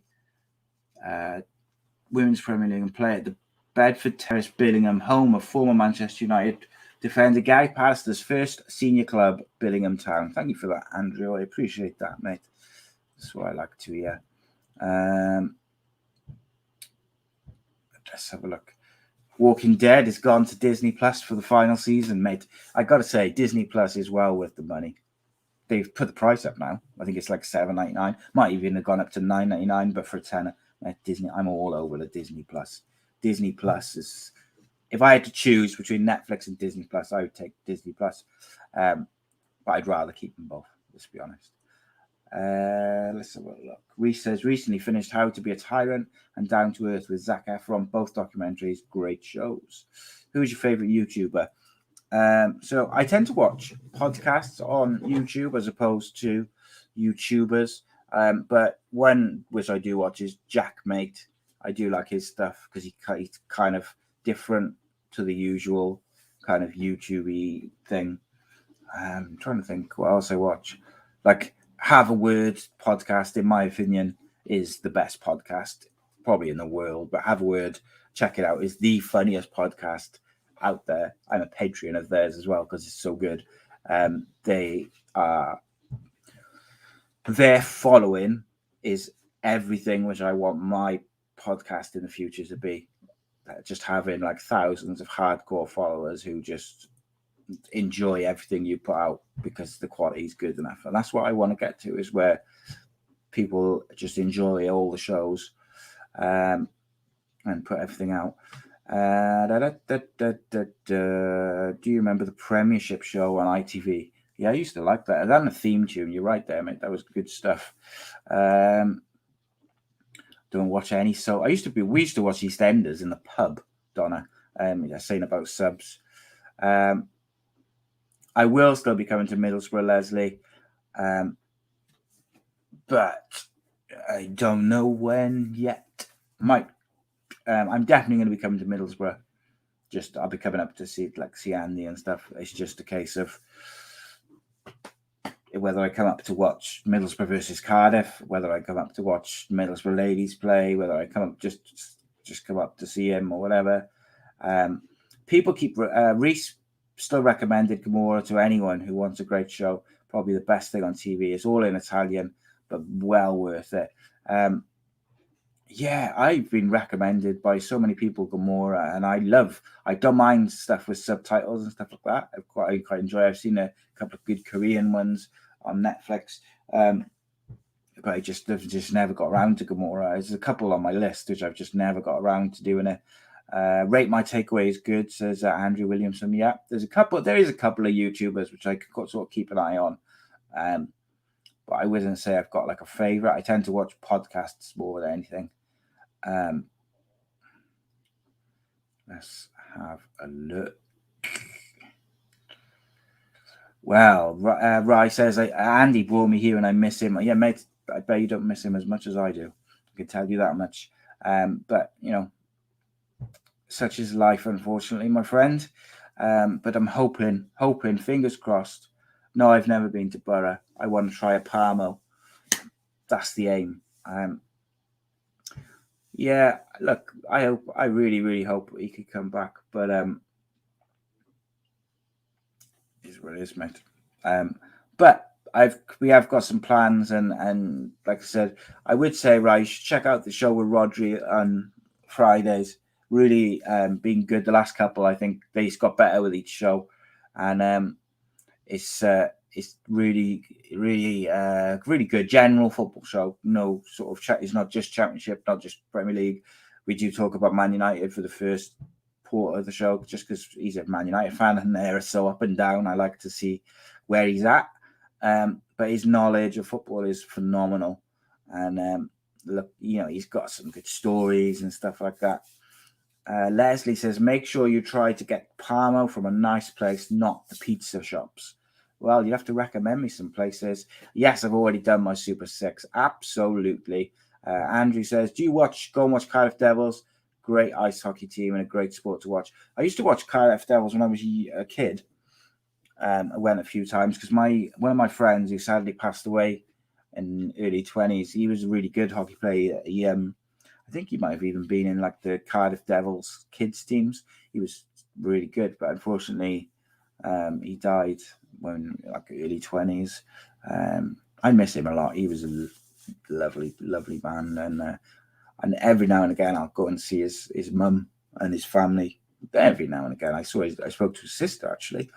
Women's Premier League and play at the Bedford Terrace, Billingham, home of former Manchester United defender Gary Pallister's first senior club, Billingham Town. Thank you for that, Andrew. I appreciate that, mate. That's what I like to hear. Let's have a look. Walking Dead has gone to Disney Plus for the final season, mate. I got to say, Disney Plus is well worth the money. They've put the price up now. I think it's like $7.99. Might even have gone up to $9.99, but for a tenner, Disney. I'm all over the Disney Plus. Disney Plus is. If I had to choose between Netflix and Disney Plus, I would take Disney Plus. But I'd rather keep them both. Let's be honest. Let's have a look. Reese says, recently finished How to Be a Tyrant and Down to Earth with Zac Efron. Both documentaries, great shows. Who is your favourite YouTuber? So I tend to watch podcasts on YouTube as opposed to YouTubers. But one which I do watch is Jack Mate. I do like his stuff because he's kind of different to the usual kind of YouTube-y thing. I'm trying to think what else I watch. Like Have a Word podcast, in my opinion, is the best podcast probably in the world. But Have a Word, check it out, is the funniest podcast out there. I'm a Patreon of theirs as well because it's so good. They are their following is everything which I want my podcast in the future to be. Just having like thousands of hardcore followers who just enjoy everything you put out because the quality is good enough. And that's what I want to get to, is where people just enjoy all the shows and put everything out. Do you remember the Premiership show on ITV? Yeah, I used to like that. And then the theme tune, you're right there, mate. That was good stuff. Don't watch any. So we used to watch EastEnders in the pub, Donna. Saying about subs. I will still be coming to Middlesbrough, Leslie. But I don't know when yet. I'm definitely going to be coming to Middlesbrough. I'll be coming up to see Andy and stuff. It's just a case of whether I come up to watch Middlesbrough versus Cardiff, whether I come up to watch Middlesbrough ladies play, whether I come up just come up to see him or whatever. People keep Reese still recommended Gomorrah to anyone who wants a great show. Probably the best thing on TV. It's all in Italian, but well worth it. Yeah, I've been recommended by so many people Gomorrah, and I don't mind stuff with subtitles and stuff like that. I quite enjoy. I've seen a couple of good Korean ones on Netflix, but I just never got around to Gomorrah. There's a couple on my list which I've just never got around to doing it. Rate My Takeaway is good, says Andrew Williamson. Yeah, there is a couple of YouTubers which I could sort of keep an eye on. But I wouldn't say I've got like a favorite. I tend to watch podcasts more than anything. Let's have a look. Well, Rye says, Andy brought me here and I miss him. Yeah, mate, I bet you don't miss him as much as I do. I can tell you that much. But, such is life, unfortunately, my friend. But I'm hoping, fingers crossed. No, I've never been to Borough. I want to try a Parmo. That's the aim. Yeah, look, I really, really hope he could come back. But is what it is, mate. But we have got some plans, and like I said, I would say, right, check out the show with Rodri on Fridays. Really been good. The last couple, I think they just got better with each show, and it's really, really, really good general football show. No sort of chat. It's not just Championship, not just Premier League. We do talk about Man United for the first part of the show, just because he's a Man United fan and they're so up and down. I like to see where he's at. But his knowledge of football is phenomenal, and look, he's got some good stories and stuff like that. Leslie says, make sure you try to get Parmo from a nice place, not the pizza shops. Well, you have to recommend me some places. Yes, I've already done my Super 6. Absolutely. Andrew says, go and watch Cardiff Devils? Great ice hockey team and a great sport to watch. I used to watch Cardiff Devils when I was a kid. I went a few times because one of my friends who sadly passed away in early 20s, he was a really good hockey player. I think he might have even been in like the Cardiff Devils kids teams. He was really good, but unfortunately, he died when like early 20s. I miss him a lot. He was a lovely, lovely man, and every now and again I'll go and see his mum and his family. Every now and again, I spoke to his sister actually,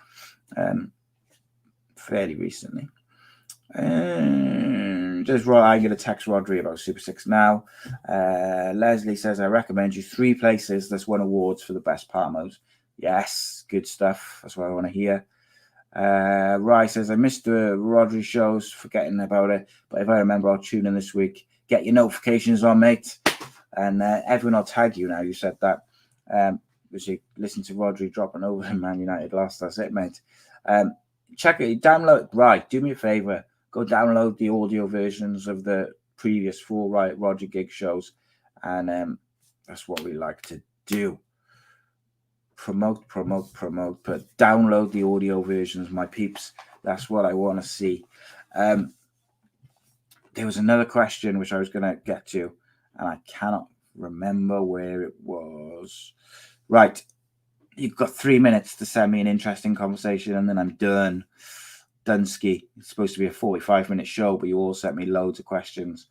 fairly recently. I'm going to text Rodri about Super 6 now. Leslie says, I recommend you 3 places that's won awards for the best Parmos. Yes, good stuff. That's what I want to hear. Rye says, I missed the Rodri shows, forgetting about it, but if I remember, I'll tune in this week. Get your notifications on, mate. And everyone will tag you now. You said that. Because you listen to Rodri dropping over in Man United lost. That's it, mate. Check it. Download. Right. Do me a favor. Go download the audio versions of the previous 4 Roger Gig shows. And that's what we like to do. Promote. But download the audio versions, my peeps. That's what I want to see. There was another question which I was going to get to, and I cannot remember where it was. Right. You've got 3 minutes to send me an interesting conversation, and then I'm done. Dunsky. It's supposed to be a 45-minute show, but you all sent me loads of questions.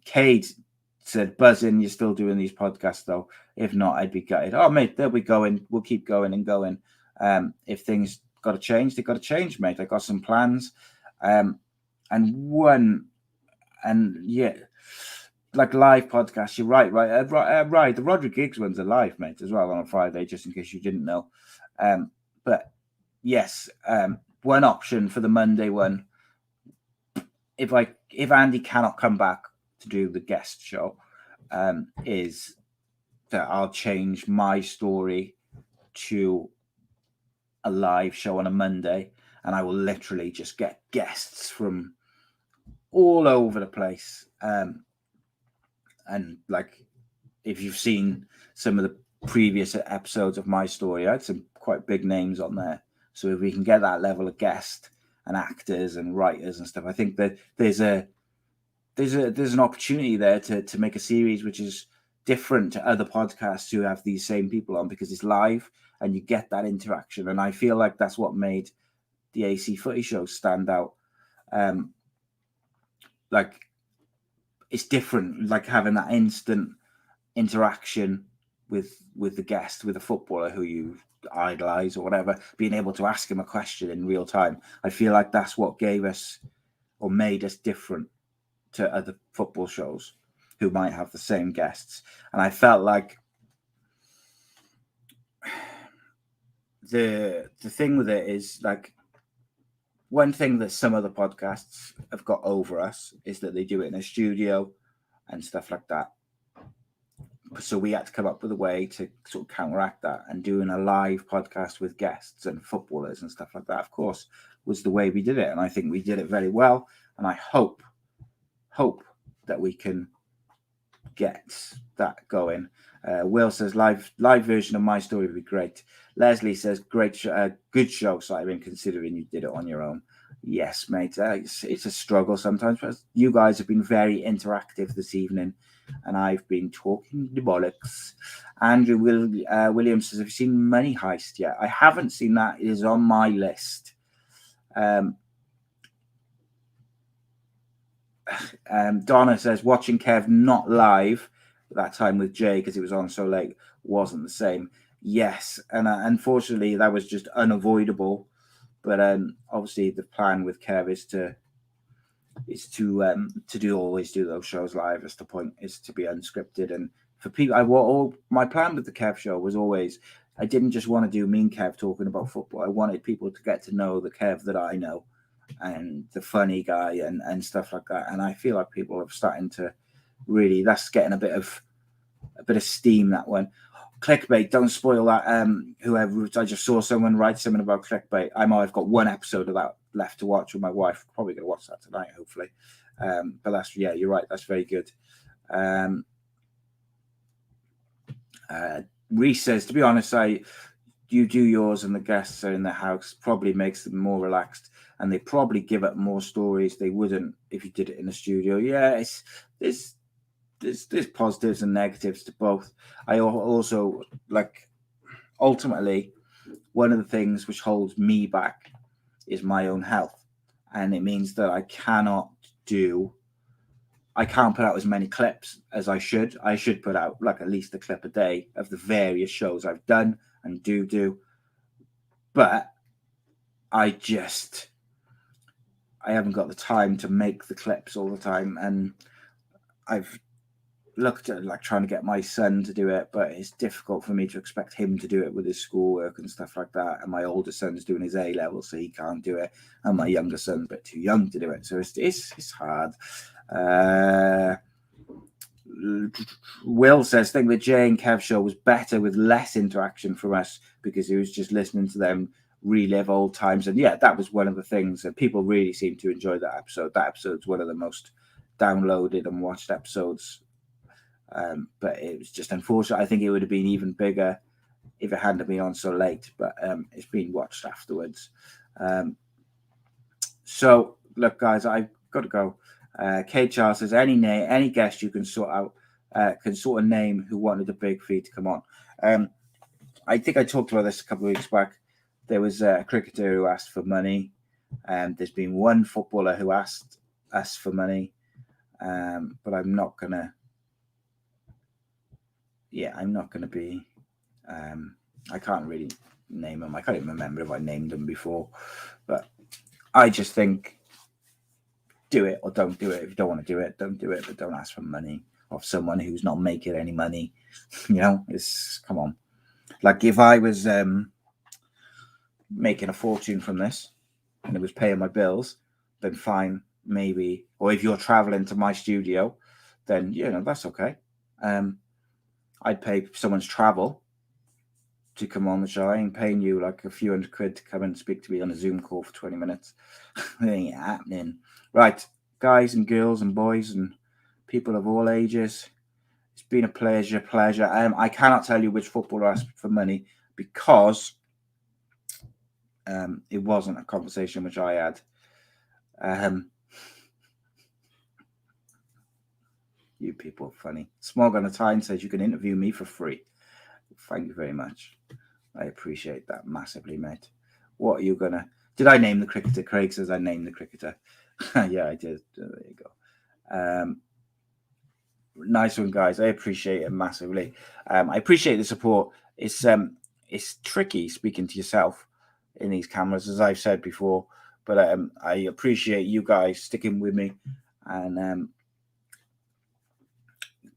Cade said, buzzing, you're still doing these podcasts, though. If not, I'd be gutted. Oh, mate, they'll be going. We'll keep going and going. If things got to change, they've got to change, mate. I got some plans. Like live podcasts, you're right. The Rodri Giggs ones are live, mate, as well on a Friday, just in case you didn't know. But yes, one option for the Monday one, if Andy cannot come back to do the guest show, is that I'll change my story to a live show on a Monday, and I will literally just get guests from all over the place. And like, if you've seen some of the previous episodes of my story, I had some quite big names on there. So if we can get that level of guest and actors and writers and stuff, I think that there's an opportunity there to make a series which is different to other podcasts who have these same people on, because it's live and you get that interaction. And I feel like that's what made the A.C.E Footy show stand out. Like, it's different, like having that instant interaction with the guest, with a footballer who you idolize or whatever, being able to ask him a question in real time. I feel like that's what gave us or made us different to other football shows who might have the same guests. And I felt like the thing with it is, like, one thing that some other podcasts have got over us is that they do it in a studio and stuff like that. So we had to come up with a way to sort of counteract that, and doing a live podcast with guests and footballers and stuff like that, of course, was the way we did it. And I think we did it very well. And I hope that we can get that going. Will says live version of my story would be great. Leslie says great good show, Simon, considering you did it on your own. Yes, mate, it's a struggle sometimes, but you guys have been very interactive this evening, and I've been talking the bollocks. Andrew Williams says, have you seen Money Heist yet? I haven't seen that. It is on my list. Donna says, watching Kev not live that time with Jay because it was on so late wasn't the same. Yes, and unfortunately that was just unavoidable. But obviously the plan with Kev is to always do those shows live. That's the point, is to be unscripted. And for people, my plan with the Kev show was always, I didn't just want to do me and Kev talking about football. I wanted people to get to know the Kev that I know, and the funny guy and stuff like that. And I feel like people are starting to really, that's getting a bit of steam, that one. clickbait, don't spoil that. Whoever, I just saw someone write something about clickbait. I've got one episode of that left to watch with my wife. Probably going to watch that tonight, hopefully. But that's, yeah, you're right. That's very good. Reese says, to be honest, you do yours and the guests are in the house, probably makes them more relaxed, and they probably give up more stories they wouldn't if you did it in the studio. Yeah, there's positives and negatives to both. I also, like, ultimately, one of the things which holds me back is my own health, and it means that I can't put out as many clips as I should. I should put out like at least a clip a day of the various shows I've done and do. But I haven't got the time to make the clips all the time. And I've looked at like trying to get my son to do it, but it's difficult for me to expect him to do it with his schoolwork and stuff like that. And my older son's doing his A level, so he can't do it. And my younger son's a bit too young to do it. So it's hard. Will says, I think the Jay and Kev show was better with less interaction from us because he was just listening to them relive old times. And yeah, that was one of the things, and people really seemed to enjoy that episode. That episode's one of the most downloaded and watched episodes. But it was just unfortunate. I think it would have been even bigger if it hadn't been on so late, but it's been watched afterwards. So look, guys, I've got to go. Kate Charles says, any guest you can sort of name who wanted a big fee to come on. I think I talked about this a couple of weeks back. There was a cricketer who asked for money. There's been one footballer who asked us for money, but I'm not gonna be. I can't really name them. I can't even remember if I named them before, but I just think, do it or don't do it. If you don't want to do it, don't do it, but don't ask for money of someone who's not making any money. Come on. Like if I was making a fortune from this and it was paying my bills, then fine, maybe. Or if you're traveling to my studio, then that's okay. I'd pay someone's travel to come on the show. I ain't paying you like a few £100 to come and speak to me on a Zoom call for 20 minutes. It ain't happening. Right, guys and girls and boys and people of all ages, it's been a pleasure. I cannot tell you which footballer asked for money because it wasn't a conversation which I had. You people are funny. Smog on a Time says you can interview me for free. Thank you very much. I appreciate that massively, mate. What are you gonna? Did I name the cricketer? Craig says I named the cricketer. Yeah, I did. There you go. Nice one, guys. I appreciate it massively. I appreciate the support. It's tricky speaking to yourself in these cameras, as I've said before, but I appreciate you guys sticking with me. And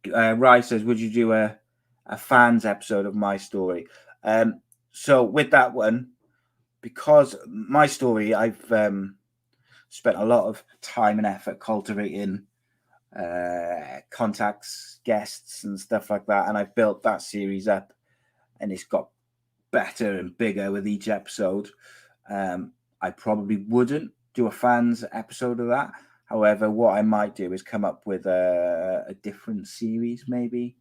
Rai says, would you do a fans episode of my story? So with that one, because my story, I've spent a lot of time and effort cultivating contacts, guests and stuff like that, and I've built that series up and it's got better and bigger with each episode. I probably wouldn't do a fans episode of that. However, what I might do is come up with a different series maybe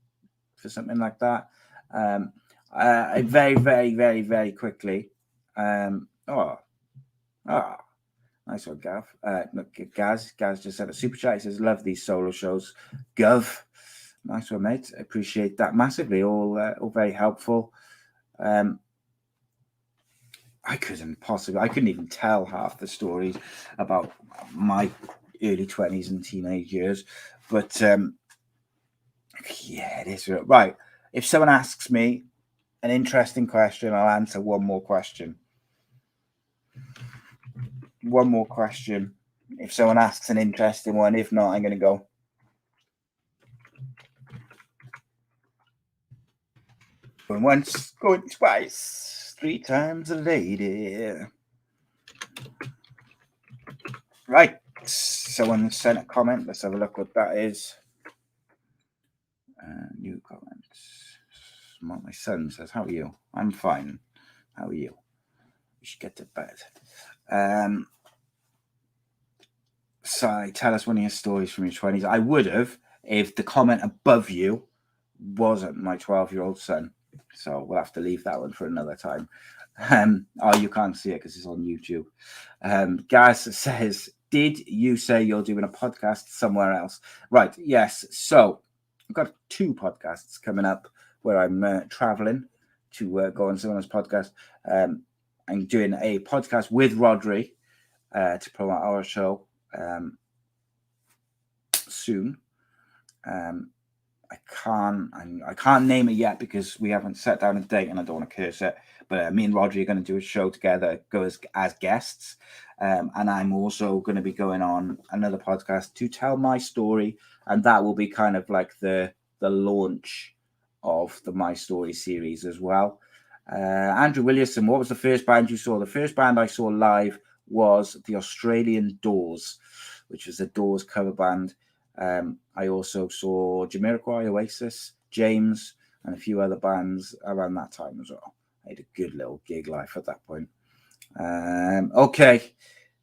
for something like that. I very, very, very, very quickly. Nice one, Gav. Gaz just said a super chat. He says, love these solo shows. Gov. Nice one, mate. I appreciate that massively. All very helpful. I couldn't even tell half the stories about my early 20s and teenage years. But yeah, it is. Right. If someone asks me an interesting question, I'll answer one more question. If someone asks an interesting one, if not, I'm going to go. Going once, going twice, 3 times a lady. Right. Someone sent a comment. Let's have a look what that is. New comments. My son says, how are you? I'm fine. How are you? You should get to bed. Si, tell us one of your stories from your 20s. I would have if the comment above you wasn't my 12-year-old son. So we'll have to leave that one for another time. You can't see it because it's on YouTube. Gaz says, did you say you're doing a podcast somewhere else? Right, yes. So I've got 2 podcasts coming up where I'm traveling to go on someone's podcast. I'm doing a podcast with Rodri to promote our show soon. I can't name it yet because we haven't set down a date and I don't want to curse it. But me and Rodri are going to do a show together, go as guests. And I'm also going to be going on another podcast to tell my story. And that will be kind of like the launch of the My Story series as well. Andrew Williamson, what was the first band you saw? The first band I saw live was the Australian Doors, which was a Doors cover band. I also saw Jamiroquai, Oasis, James, and a few other bands around that time as well. I had a good little gig life at that point. Okay,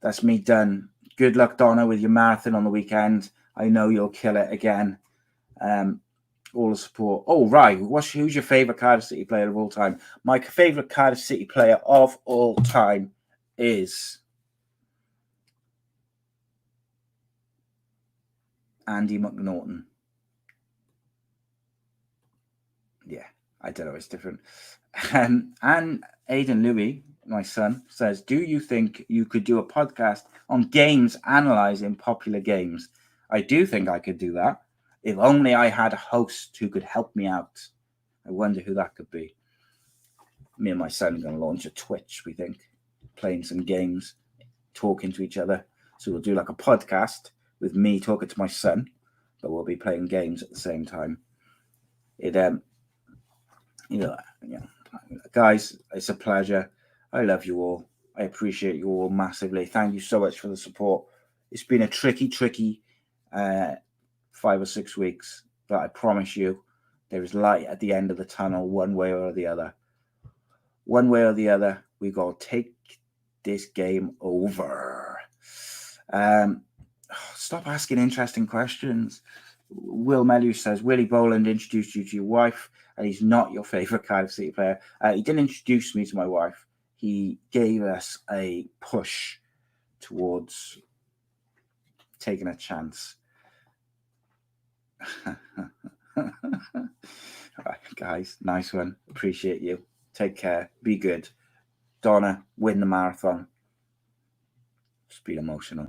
that's me done. Good luck, Donna, with your marathon on the weekend. I know you'll kill it again. All the support. Oh, right. Who's your favourite Cardiff City player of all time? My favourite Cardiff City player of all time is Andy McNaughton. Yeah, I don't know. It's different. And Aidan Louis, my son, says, do you think you could do a podcast on games analysing popular games? I do think I could do that. If only I had a host who could help me out. I wonder who that could be. Me and my son are going to launch a Twitch, we think, playing some games, talking to each other. So we'll do like a podcast with me talking to my son, but we'll be playing games at the same time. Guys, it's a pleasure. I love you all. I appreciate you all massively. Thank you so much for the support. It's been a tricky 5 or 6 weeks, but I promise you there is light at the end of the tunnel one way or the other. One way or the other, we got to take this game over. Stop asking interesting questions. Will Melu says, Willie Boland introduced you to your wife and he's not your favourite Cardiff City player. He didn't introduce me to my wife. He gave us a push towards taking a chance. All right, guys, nice one. Appreciate you. Take care. Be good. Donna, win the marathon. It's been emotional.